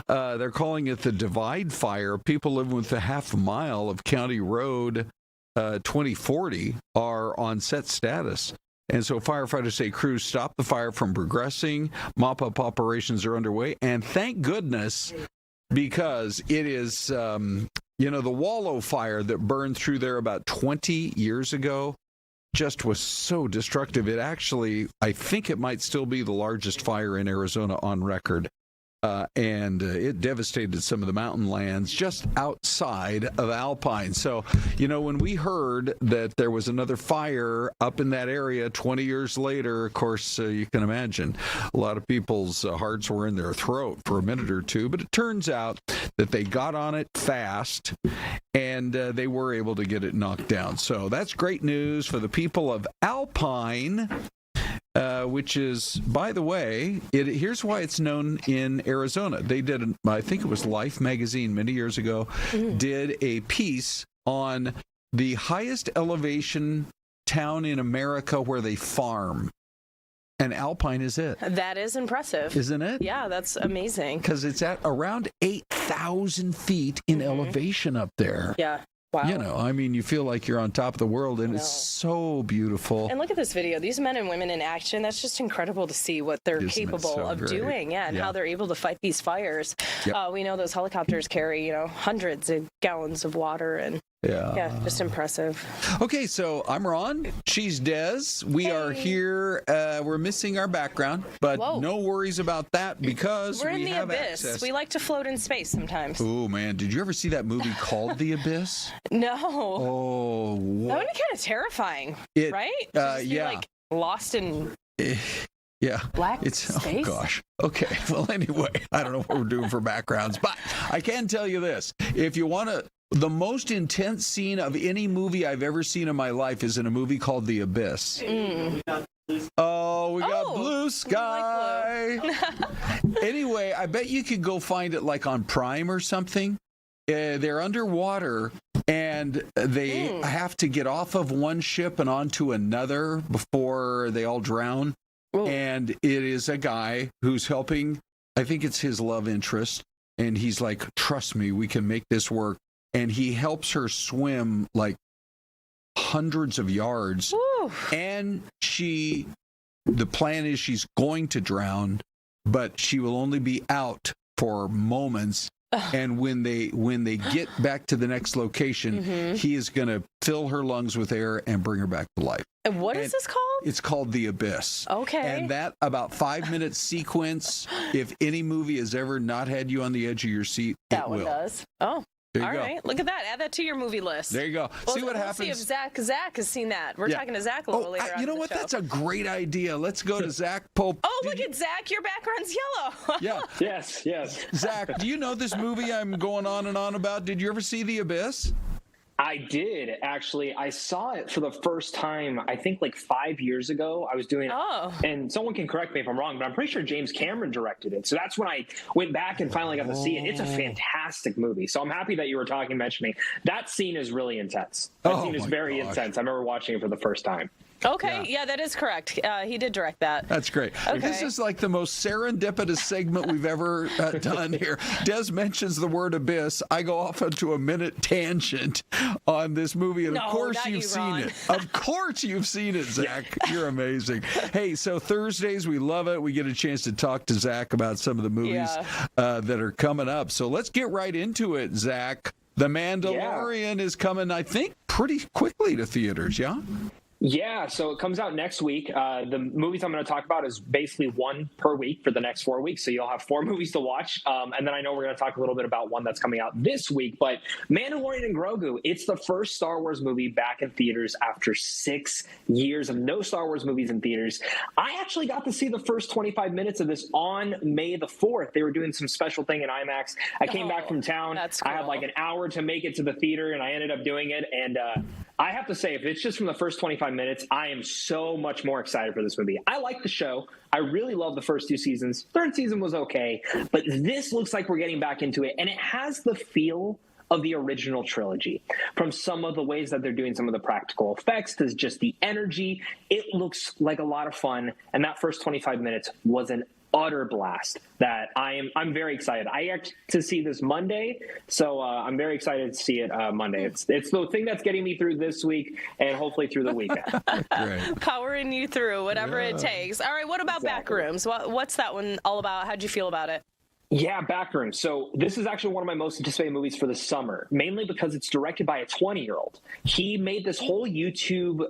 They're calling it the Divide Fire. People living with a half mile of County Road 2040 are on set status. And so firefighters say crews stopped the fire from progressing. Mop-up operations are underway. And thank goodness, because it is, the Wallow fire that burned through there about 20 years ago just was so destructive. It actually, I think it might still be the largest fire in Arizona on record. And it devastated some of the mountain lands just outside of Alpine. So, when we heard that there was another fire up in that area 20 years later, of course, you can imagine a lot of people's hearts were in their throat for a minute or two. But it turns out that they got on it fast and they were able to get it knocked down. So that's great news for the people of Alpine. Which is, by the way, here's why it's known in Arizona. They did, I think it was Life magazine many years ago, did a piece on the highest elevation town in America where they farm. And Alpine is it. That is impressive. Isn't it? Yeah, that's amazing. Because it's at around 8,000 feet in elevation up there. Yeah. Wow. You feel like you're on top of the world, and it's so beautiful. And look at this video. These men and women in action, that's just incredible to see what they're capable of doing, and how they're able to fight these fires. Yep. We know those helicopters carry, hundreds of gallons of water, and just impressive. Okay, so I'm Ron. She's Des. We are here. We're missing our background, but no worries about that because we're in we the have abyss. access. We like to float in space sometimes. Oh, man. Did you ever see that movie called The Abyss? No. Oh, that would be kind of terrifying, right? Be, lost in... black space? Oh, gosh. Okay. Well, anyway, I don't know what we're doing for backgrounds, but I can tell you this. If you want to... The most intense scene of any movie I've ever seen in my life is in a movie called The Abyss. Oh, we got Blue Sky. Like blue. Anyway, I bet you could go find it like on Prime or something. They're underwater, and they have to get off of one ship and onto another before they all drown. Ooh. And it is a guy who's helping, I think it's his love interest, and he's like, trust me, we can make this work. And he helps her swim like hundreds of yards. Woo. And the plan is she's going to drown, but she will only be out for moments. And when they get back to the next location, he is going to fill her lungs with air and bring her back to life. And what is this called? It's called The Abyss. Okay. And that about 5-minute sequence, if any movie has ever not had you on the edge of your seat, that it one will. Does. Oh. There you All go. right, look at that. Add that to your movie list. There you go. See what happens. See if Zach has seen that. We're talking to Zach a little later on. You know what? That's a great idea. Let's go to Zach Pope. Oh, look at Zach. Your background's yellow. Yeah. Yes. Zach, do you know this movie I'm going on and on about? Did you ever see The Abyss? I did, actually. I saw it for the first time, I think, like 5 years ago. I was doing and someone can correct me if I'm wrong, but I'm pretty sure James Cameron directed it. So that's when I went back and finally got to see it. It's a fantastic movie. So I'm happy that you were mentioning. That scene is really intense. That scene is very intense. I remember watching it for the first time. Okay, yeah, that is correct. He did direct that. That's great. Okay. This is like the most serendipitous segment we've ever done here. Des mentions the word abyss. I go off into a minute tangent on this movie, and of course you've seen it. Of course you've seen it, Zach. You're amazing. Hey, so Thursdays, we love it. We get a chance to talk to Zach about some of the movies that are coming up. So let's get right into it, Zach. The Mandalorian is coming, I think, pretty quickly to theaters, yeah? Yeah, so it comes out next week. The movies I'm going to talk about is basically one per week for the next 4 weeks. So you'll have 4 movies to watch. And then I know we're going to talk a little bit about one that's coming out this week. But Mandalorian and Grogu, it's the first Star Wars movie back in theaters after 6 years of no Star Wars movies in theaters. I actually got to see the first 25 minutes of this on May the 4th. They were doing some special thing in IMAX. I came back from town. That's cool. I had like an hour to make it to the theater, and I ended up doing it. And I have to say, if it's just from the first 25 minutes, I am so much more excited for this movie. I like the show. I really love the first 2 seasons. 3rd season was okay, but this looks like we're getting back into it, and it has the feel of the original trilogy. From some of the ways that they're doing some of the practical effects to just the energy, it looks like a lot of fun, and that first 25 minutes was an utter blast that I'm very excited. I get to see this Monday, so I'm very excited to see it Monday. It's the thing that's getting me through this week and hopefully through the weekend. Powering you through whatever it takes. All right, what about Backrooms? What's that one all about? How'd you feel about it? Yeah, Backrooms. So this is actually one of my most anticipated movies for the summer, mainly because it's directed by a 20-year-old. He made this whole YouTube,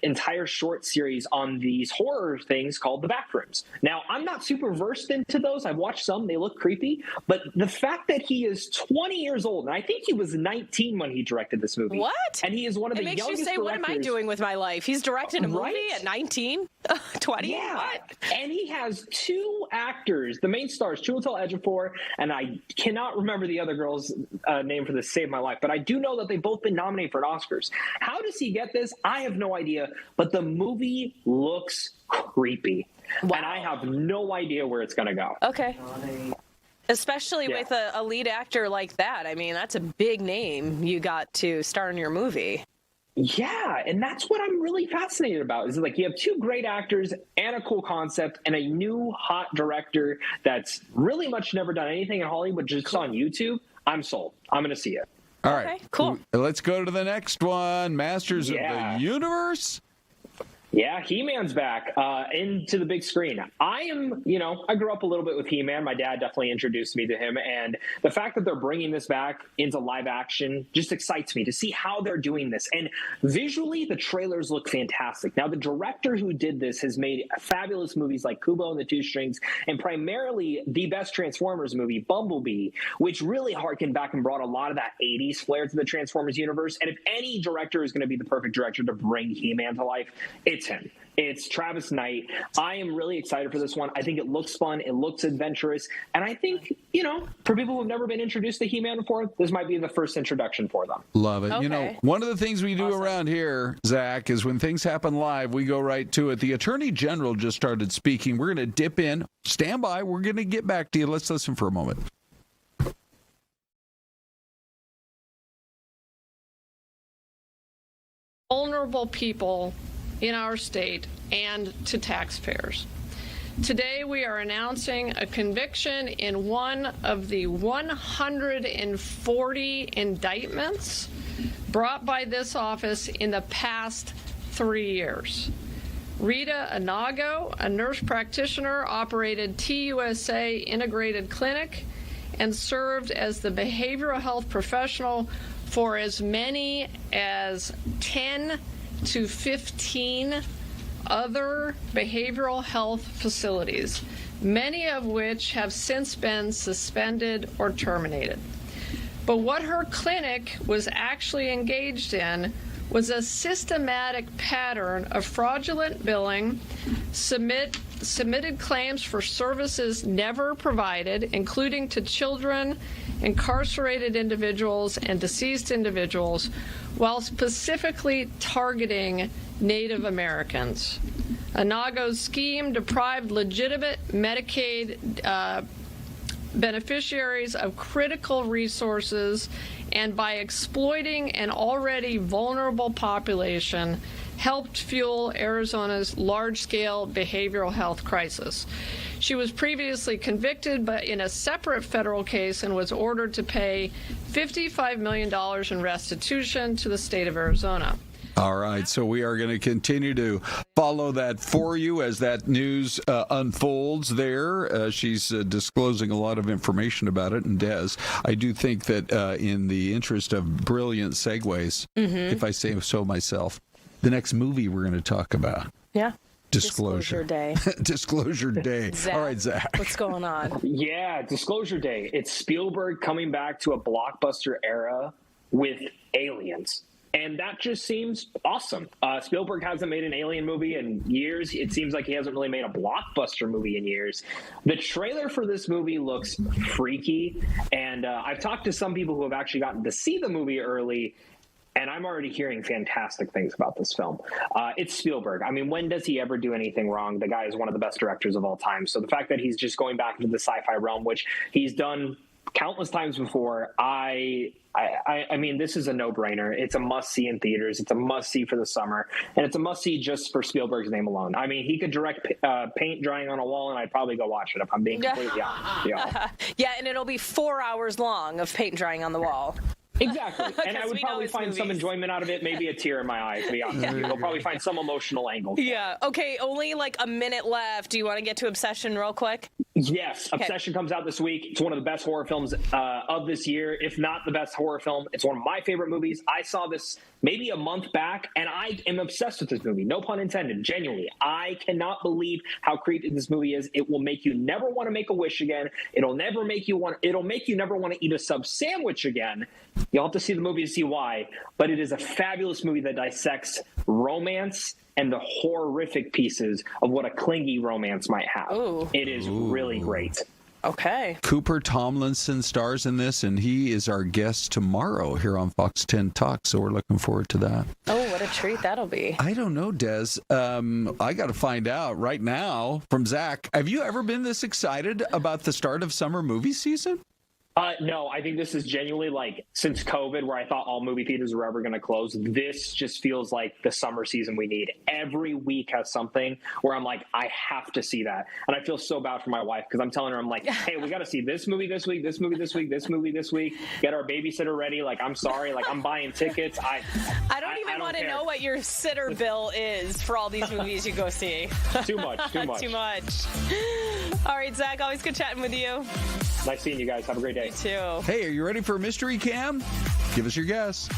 entire short series on these horror things called The Backrooms. Now, I'm not super versed into those. I've watched some. They look creepy. But the fact that he is 20 years old, and I think he was 19 when he directed this movie. What? And he is one of the youngest directors. It makes you say, what am I doing with my life? He's directed a movie at 19? 20? Yeah. What? And he has 2 actors, the main stars, Chiwetel Ejiofor, and I cannot remember the other girl's name for this, save my life, but I do know that they've both been nominated for Oscars. How does he get this? I have no idea, but the movie looks creepy. Wow. And I have no idea where it's going to go. Okay. Especially with a lead actor like that. I mean, that's a big name you got to star in your movie. Yeah, and that's what I'm really fascinated about. Is like you have 2 great actors and a cool concept and a new hot director that's really much never done anything in Hollywood, just on YouTube. I'm sold. I'm going to see it. All right. Okay, cool. Let's go to the next one. Masters of the Universe. Yeah, He-Man's back into the big screen. I grew up a little bit with He-Man. My dad definitely introduced me to him. And the fact that they're bringing this back into live action just excites me to see how they're doing this. And visually, the trailers look fantastic. Now, the director who did this has made fabulous movies like Kubo and the Two Strings, and primarily the best Transformers movie, Bumblebee, which really harkened back and brought a lot of that 80s flair to the Transformers universe. And if any director is going to be the perfect director to bring He-Man to life, it's him. It's Travis Knight. I am really excited for this one. I think it looks fun. It looks adventurous. And I think, for people who've never been introduced to He-Man before, this might be the first introduction for them. Love it. Okay. One of the things we do around here, Zach, is when things happen live, we go right to it. The Attorney General just started speaking. We're going to dip in. Stand by. We're going to get back to you. Let's listen for a moment. Vulnerable people in our state and to taxpayers. Today we are announcing a conviction in one of the 140 indictments brought by this office in the past 3 years. Rita Inago, a nurse practitioner, operated TUSA Integrated Clinic and served as the behavioral health professional for as many as 10 to 15 other behavioral health facilities, many of which have since been suspended or terminated. But what her clinic was actually engaged in was a systematic pattern of fraudulent billing, submitted claims for services never provided, including to children, incarcerated individuals, and deceased individuals, while specifically targeting Native Americans. Inago's scheme deprived legitimate Medicaid beneficiaries of critical resources, and by exploiting an already vulnerable population, helped fuel Arizona's large-scale behavioral health crisis. She was previously convicted, but in a separate federal case, and was ordered to pay $55 million in restitution to the state of Arizona. All right, so we are going to continue to follow that for you as that news unfolds there. She's disclosing a lot of information about it, and Des, I do think that in the interest of brilliant segues, if I say so myself, the next movie we're going to talk about. Yeah. Disclosure Day. Disclosure Day. Zach, all right, Zach. What's going on? Yeah, Disclosure Day. It's Spielberg coming back to a blockbuster era with aliens. And that just seems awesome. Spielberg hasn't made an alien movie in years. It seems like he hasn't really made a blockbuster movie in years. The trailer for this movie looks freaky. And I've talked to some people who have actually gotten to see the movie early, and I'm already hearing fantastic things about this film. It's Spielberg. I mean, when does he ever do anything wrong? The guy is one of the best directors of all time. So the fact that he's just going back into the sci-fi realm, which he's done countless times before, I mean, this is a no-brainer. It's a must-see in theaters. It's a must-see for the summer, and it's a must-see just for Spielberg's name alone. I mean, he could direct paint drying on a wall, and I'd probably go watch it if I'm being completely honest. Yeah, and it'll be 4 hours long of paint drying on the wall. Exactly. And I would probably find some enjoyment out of it, maybe a tear in my eye, to be honest with you. They'll probably find some emotional angle. Yeah. Okay, only like a minute left. Do you want to get to Obsession real quick? Yes. Obsession comes out this week. It's one of the best horror films of this year, if not the best horror film. It's one of my favorite movies. I saw this maybe a month back, and I am obsessed with this movie. No pun intended. Genuinely. I cannot believe how creepy this movie is. It will make you never want to make a wish again. It'll make you never want to eat a sub sandwich again. You'll have to see the movie to see why, but it is a fabulous movie that dissects romance and the horrific pieces of what a clingy romance might have. Ooh. It is really great. Okay. Cooper Tomlinson stars in this, and he is our guest tomorrow here on Fox 10 Talk, so we're looking forward to that. Oh, what a treat that'll be. I don't know, Des. I got to find out right now from Zach. Have you ever been this excited about the start of summer movie season? No, I think this is genuinely like since COVID, where I thought all movie theaters were ever going to close. This just feels like the summer season we need. Every week has something where I'm like, I have to see that. And I feel so bad for my wife because I'm telling her, I'm like, hey, we got to see this movie this week, this movie this week, this movie this week. Get our babysitter ready. Like, I'm sorry. Like, I'm buying tickets. I don't even want to know what your sitter bill is for all these movies you go see. Too much. Too much. All right, Zach, always good chatting with you. Nice seeing you guys. Have a great day. You too. Hey, are you ready for a mystery cam? Give us your guess.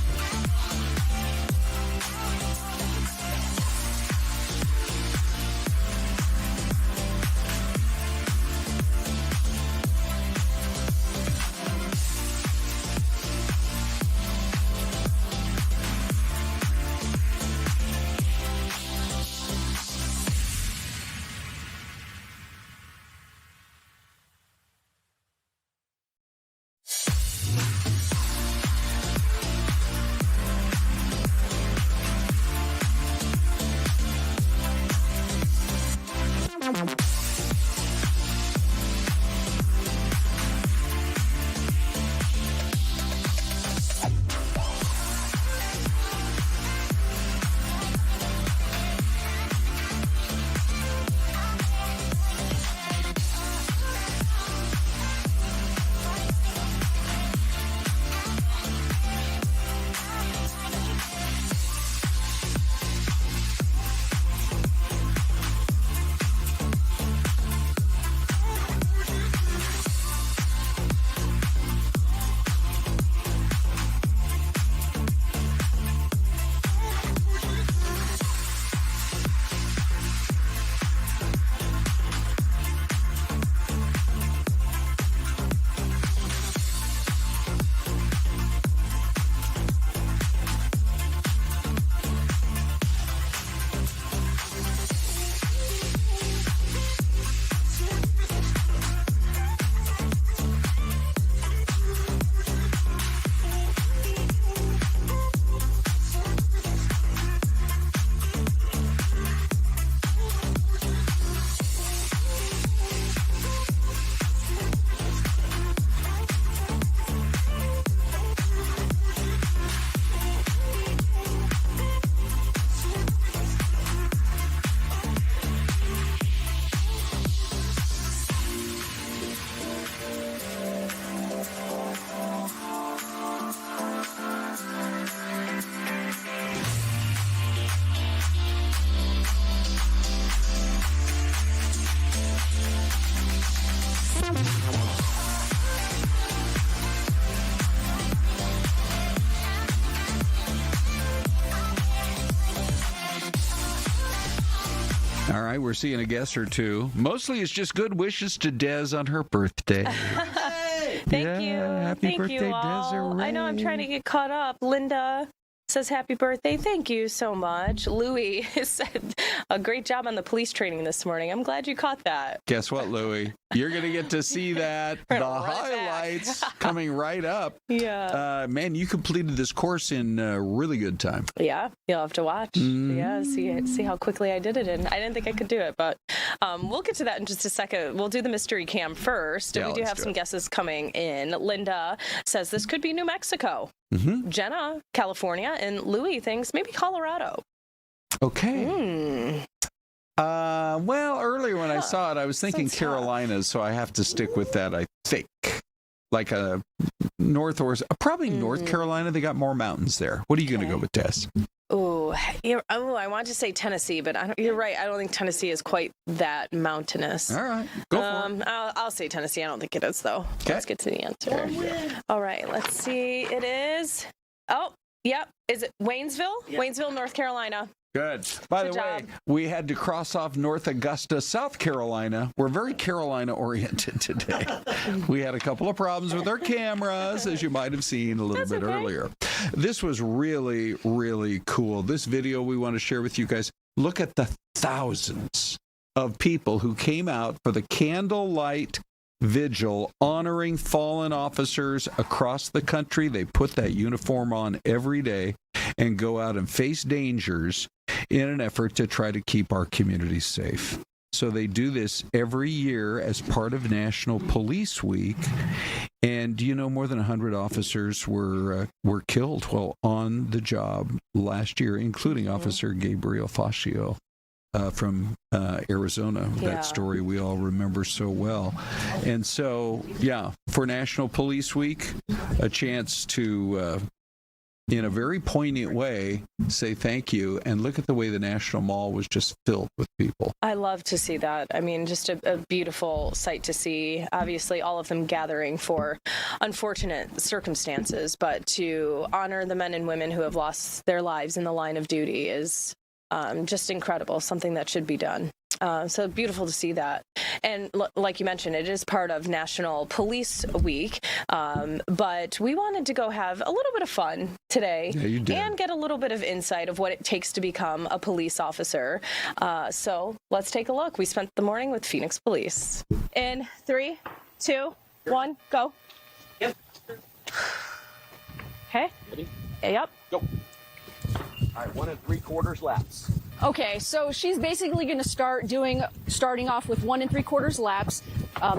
All right, we're seeing a guess or two. Mostly it's just good wishes to Des on her birthday. Thank you. Happy birthday, you all. Desiree. I know I'm trying to get caught up. Linda says happy birthday. Thank you so much. Louis said a great job on the police training this morning. I'm glad you caught that. Guess what, Louis? You're going to get to see that. The highlights coming right up. Yeah. Man, you completed this course in really good time. Yeah, you'll have to watch. Yeah, see how quickly I did it. And I didn't think I could do it, but we'll get to that in just a second. We'll do the mystery cam first. Yeah, we do let's have do some it. guesses coming in. Linda says this could be New Mexico. Jenna, California, and Louis thinks maybe Colorado. Okay. Well, earlier when I saw it, I was thinking Carolina, so I have to stick with that, I think. Like a North Carolina. They got more mountains there. What are you going to go with, Tess? I want to say Tennessee, but you're right. I don't think Tennessee is quite that mountainous. All right, go for it. I'll say Tennessee. I don't think it is, though. Okay. Let's get to the answer. All right, let's see. It is. Oh, yep. Is it Waynesville? Yep. Waynesville, North Carolina. Good. By the way, we had to cross off North Augusta, South Carolina. We're very Carolina-oriented today. We had a couple of problems with our cameras, as you might have seen a little bit earlier. This was really, really cool. This video we want to share with you guys. Look at the thousands of people who came out for the candlelight vigil honoring fallen officers across the country. They put that uniform on every day and go out and face dangers in an effort to try to keep our communities safe. So they do this every year as part of National Police Week. And, more than 100 officers were killed while on the job last year, including Officer Gabriel Fascio from Arizona. Yeah. That story we all remember so well. And so, for National Police Week, a chance to in a very poignant way, say thank you. And look at the way the National Mall was just filled with people. I love to see that. I mean, just a beautiful sight to see. Obviously, all of them gathering for unfortunate circumstances, but to honor the men and women who have lost their lives in the line of duty is just incredible, something that should be done. So beautiful to see that. And like you mentioned, it is part of National Police Week, but we wanted to go have a little bit of fun today and get a little bit of insight of what it takes to become a police officer. So let's take a look. We spent the morning with Phoenix Police. In 3, 2, 1, go. Yep. Okay. Ready? Yep. Go. All right, 1 3/4 laps. Okay, so she's basically going to starting off with 1 3/4 laps.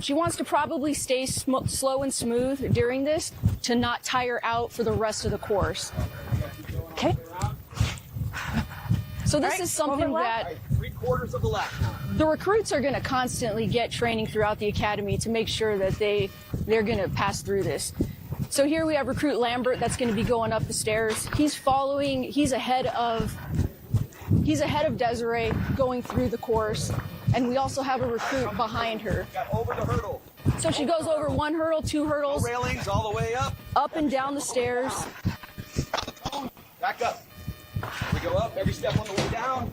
She wants to probably stay slow and smooth during this to not tire out for the rest of the course. Okay. So this is something that 3/4 of the lap now. the recruits are going to constantly get training throughout the academy to make sure that they're going to pass through this. So here we have recruit Lambert that's going to be going up the stairs. He's ahead of Desiree going through the course, and we also have a recruit behind her. Got over the hurdle. So she goes over 1 hurdle, 2 hurdles. No railings all the way up and down the stairs. Back up. We go up every step on the way down.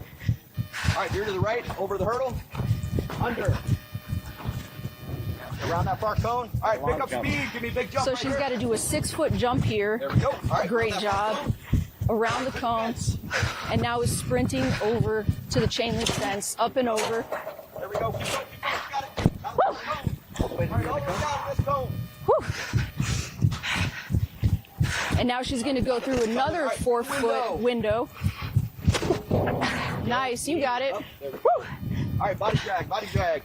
All right, veer to the right, over the hurdle, under. Around that far cone. All right, pick up speed. Give me a big jump. So she's got to do a 6-foot jump here. There we go. All right, great job. Around the cone. And now is sprinting over to the chain link fence, up and over. There we go. Keep going. Got it. All right, all the way down this cone. And now she's going to go through another 4-foot window. Nice, you got it. All right, body drag.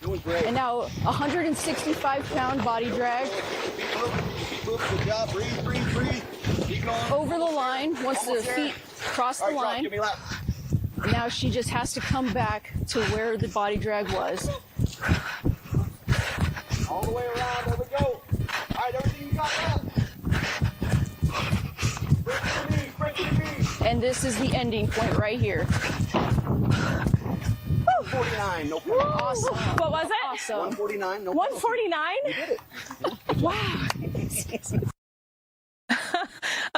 Doing great. And now 165-pound body drag. Good job. Breathe. Keep going. Over the line, once the feet cross the line. Give me a lap. Now she just has to come back to where the body drag was. All the way around. There we go. All right, everything you got left. Break to the knee. And this is the ending point right here. 149, no problem. Awesome. What was it? Awesome. 149, no 149? You did it. Wow.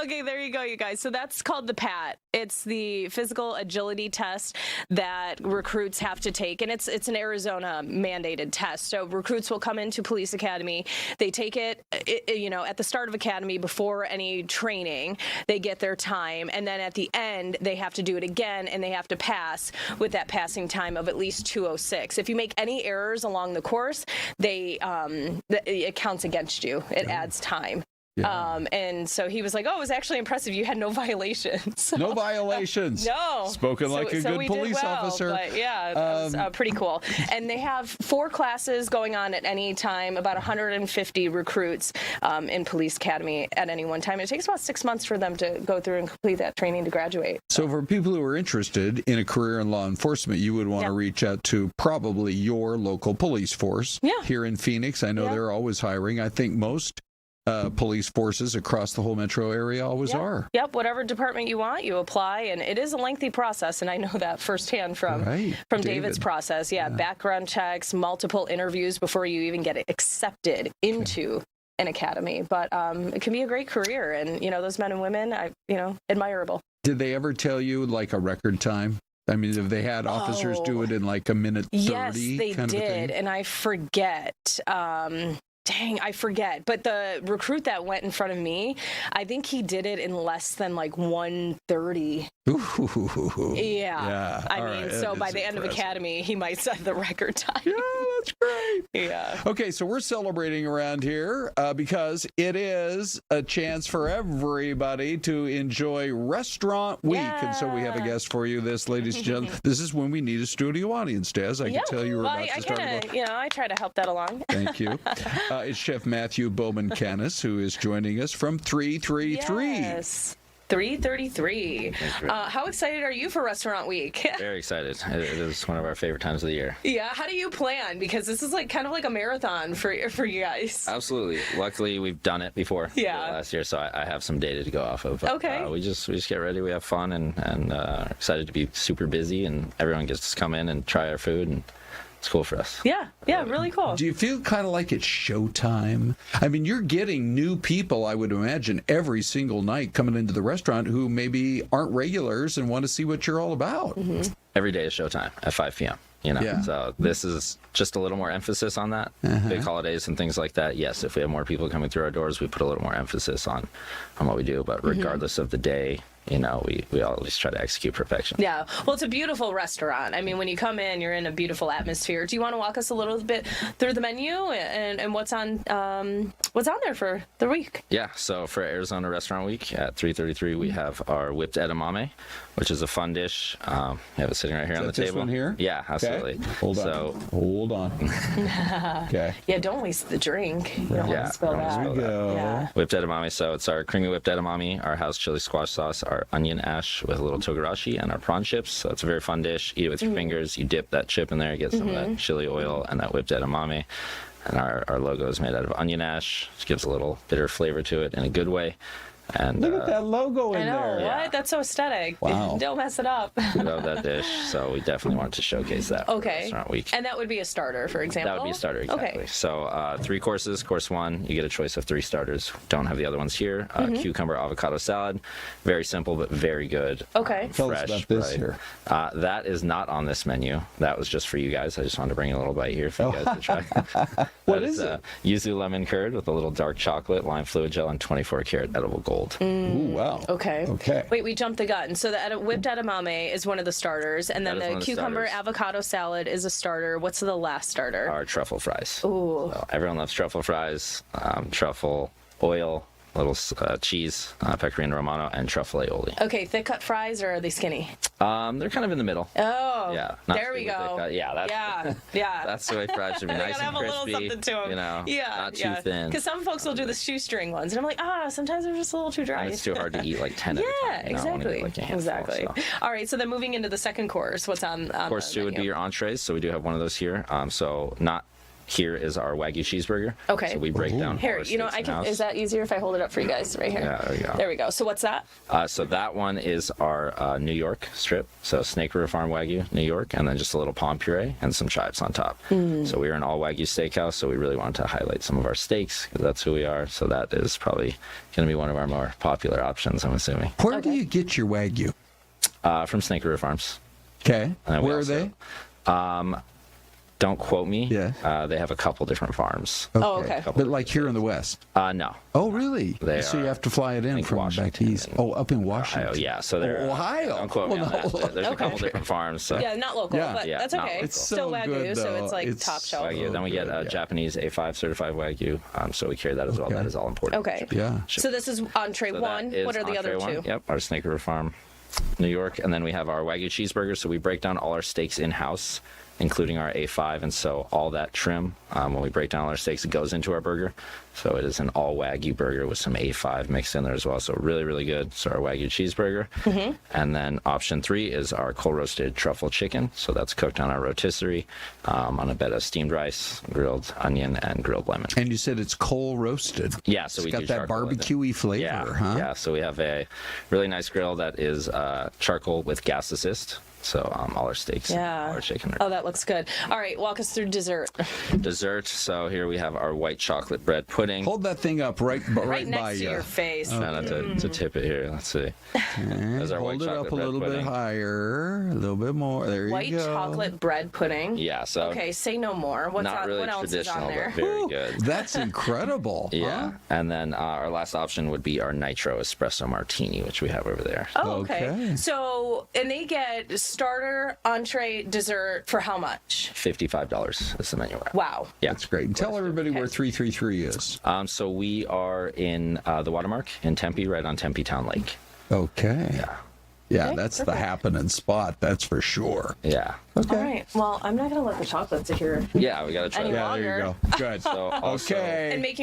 Okay, there you go, you guys. So that's called the PAT. It's the physical agility test that recruits have to take, and it's an Arizona mandated test. So recruits will come into police academy. They take it, at the start of academy before any training. They get their time, and then at the end they have to do it again, and they have to pass with that passing time of at least 2:06. If you make any errors along the course, it counts against you. It adds time. Yeah. And so he was like, "Oh, it was actually impressive. You had no violations." No violations. No. Spoken like a good police officer. But yeah, that was pretty cool. And they have 4 classes going on at any time. About 150 recruits in police academy at any one time. It takes about 6 months for them to go through and complete that training to graduate. So for people who are interested in a career in law enforcement, you would want to reach out to probably your local police force here in Phoenix. I know they're always hiring. I think most police forces across the whole metro area always are. Yep, whatever department you want, you apply, and it is a lengthy process, and I know that firsthand from David's process. Yeah, background checks, multiple interviews before you even get accepted into an academy. But it can be a great career, and those men and women, admirable. Did they ever tell you like a record time? I mean, have they had officers do it in like a minute 30? Yes, they did, and I forget. Dang, I forget. But the recruit that went in front of me, I think he did it in less than like 1:30. Yeah. I mean, so by the end of academy, he might set the record time. Yeah, that's great. Yeah. Okay, so we're celebrating around here because it is a chance for everybody to enjoy Restaurant Week. Yeah. And so we have a guest for you, ladies and gentlemen. This is when we need a studio audience, Des. I can tell you were about to start. I try to help that along. Thank you. It's Chef Matthew Bowman-Canis who is joining us from 333. Yes. 333. How excited are you for Restaurant Week? Very excited. It is one of our favorite times of the year. Yeah. How do you plan? Because this is kind of like a marathon for you guys. Absolutely. Luckily, we've done it before. Last year, so I have some data to go off of. Okay. We just get ready. We have fun and excited to be super busy, and everyone gets to come in and try our food, and it's cool for us. Yeah, really cool. Do you feel kind of like it's showtime? I mean, you're getting new people, I would imagine, every single night coming into the restaurant who maybe aren't regulars and want to see what you're all about. Mm-hmm. Every day is showtime at 5 p.m. So this is just a little more emphasis on that. Big holidays and things like that. Yes, if we have more people coming through our doors, we put a little more emphasis on what we do. But regardless of the day, we always try to execute perfection. Yeah. Well, it's a beautiful restaurant. I mean, when you come in, you're in a beautiful atmosphere. Do you want to walk us a little bit through the menu and what's on there for the week? Yeah. So for Arizona Restaurant Week at 333, we have our whipped edamame, which is a fun dish. We have it sitting right here on the table. This one here? Yeah, absolutely. Okay. Hold on. Okay. Yeah, don't waste the drink. You don't want to spill that. There we go. Yeah. Whipped edamame. So it's our creamy whipped edamame, our house chili squash sauce, our onion ash with a little togarashi, and our prawn chips. So it's a very fun dish. Eat it with your fingers. You dip that chip in there, you get some of that chili oil and that whipped edamame. And our logo is made out of onion ash, which gives a little bitter flavor to it in a good way. And look at that logo in there. I know, what? That's so aesthetic. Wow. Don't mess it up. We love that dish, so we definitely wanted to showcase that for Restaurant Week. And that would be a starter, for example? That would be a starter, exactly. Okay. So 3 courses. Course 1, you get a choice of 3 starters. Don't have the other ones here. Cucumber avocado salad. Very simple, but very good. Okay. Tell us about this here. That is not on this menu. That was just for you guys. I just wanted to bring a little bite here for you guys to try. What is it? Yuzu lemon curd with a little dark chocolate, lime fluid gel, and 24-karat edible gold. Ooh, wow. Okay. Okay. Wait, we jumped the gun. So the whipped edamame is one of the starters, and then the cucumber avocado salad is a starter. What's the last starter? Our truffle fries. Ooh. So everyone loves truffle fries, truffle oil, little cheese, pecorino romano, and truffle aioli. Okay, thick cut fries, or are they skinny? They're kind of in the middle. Oh, yeah. There we go. Yeah, that's the way fries should be. Nice and crispy. They gotta have a little something to them. Not too thin. Because some folks will do the shoestring ones, and I'm like, sometimes they're just a little too dry. And it's too hard to eat like 10 at a time. Exactly. Exactly. So. All right, so then moving into the second course, what's on Course 2 would be your entrees. So we do have one of those here. So here is our Wagyu cheeseburger. Okay. So we break down. Here, I can. Is that easier if I hold it up for you guys right here? Yeah, there we go. There we go. So what's that? So that one is our New York strip. So Snake River Farm Wagyu, New York, and then just a little palm puree and some chives on top. So we're an all Wagyu steakhouse, so we really wanted to highlight some of our steaks because that's who we are. So that is probably going to be one of our more popular options, I'm assuming. Where do you get your Wagyu? From Snake River Farms. Okay. Where are they? Don't quote me. Yeah. They have a couple different farms. Okay. But like here in the West? No. Oh, really? So you have to fly it in from Washington back east. Up in Washington. Ohio, yeah. So they're Ohio. Don't quote me on that. But there's a couple different farms. So. Yeah, not local, but that's okay. It's still Wagyu, good, so it's like top shelf. Wagyu. Then we get Japanese A5 certified Wagyu. So we carry that as well. That is all important. Okay. Yeah. So this is entree one. What are the other two? Yep. Our Snake River Farm, New York, and then we have our Wagyu cheeseburger. So we break down all our steaks in house, including our A5, and so all that trim, when we break down all our steaks, it goes into our burger. So it is an all Wagyu burger with some A5 mixed in there as well. So really, really good. So our Wagyu cheeseburger. And then option 3 is our cold roasted truffle chicken. So that's cooked on our rotisserie on a bed of steamed rice, grilled onion, and grilled lemon. And you said it's cold roasted. Yeah, so it's we got do that barbecue-y flavor, huh? Yeah, so we have a really nice grill that is charcoal with gas assist. So all our steaks, all our chicken. Oh, that looks good. All right, walk us through dessert. Dessert. So here we have our white chocolate bread pudding. Hold that thing up right next by to you. your face. Try not to tip it here. Let's see. There's our Hold white it up chocolate a bread little pudding. bit higher, a little bit more. There White you go. chocolate bread pudding. Yeah. So okay, say no more. What's not really what else is traditional, on there? but very good. That's incredible. Yeah. And then our last option would be our nitro espresso martini, which we have over there. Oh, okay. So, and they get starter, entree, dessert for how much? $55 is the menu. Wow. Yeah. That's great. And tell everybody where 333 is. So we are in the Watermark in Tempe, right on Tempe Town Lake. Okay. Yeah. Yeah, Okay, that's the perfect. happening spot. That's for sure. Yeah. Okay. All right. Well, I'm not going to let the chocolate sit here Yeah, we got to try any that. longer. There you go. Good. So also, Okay. And making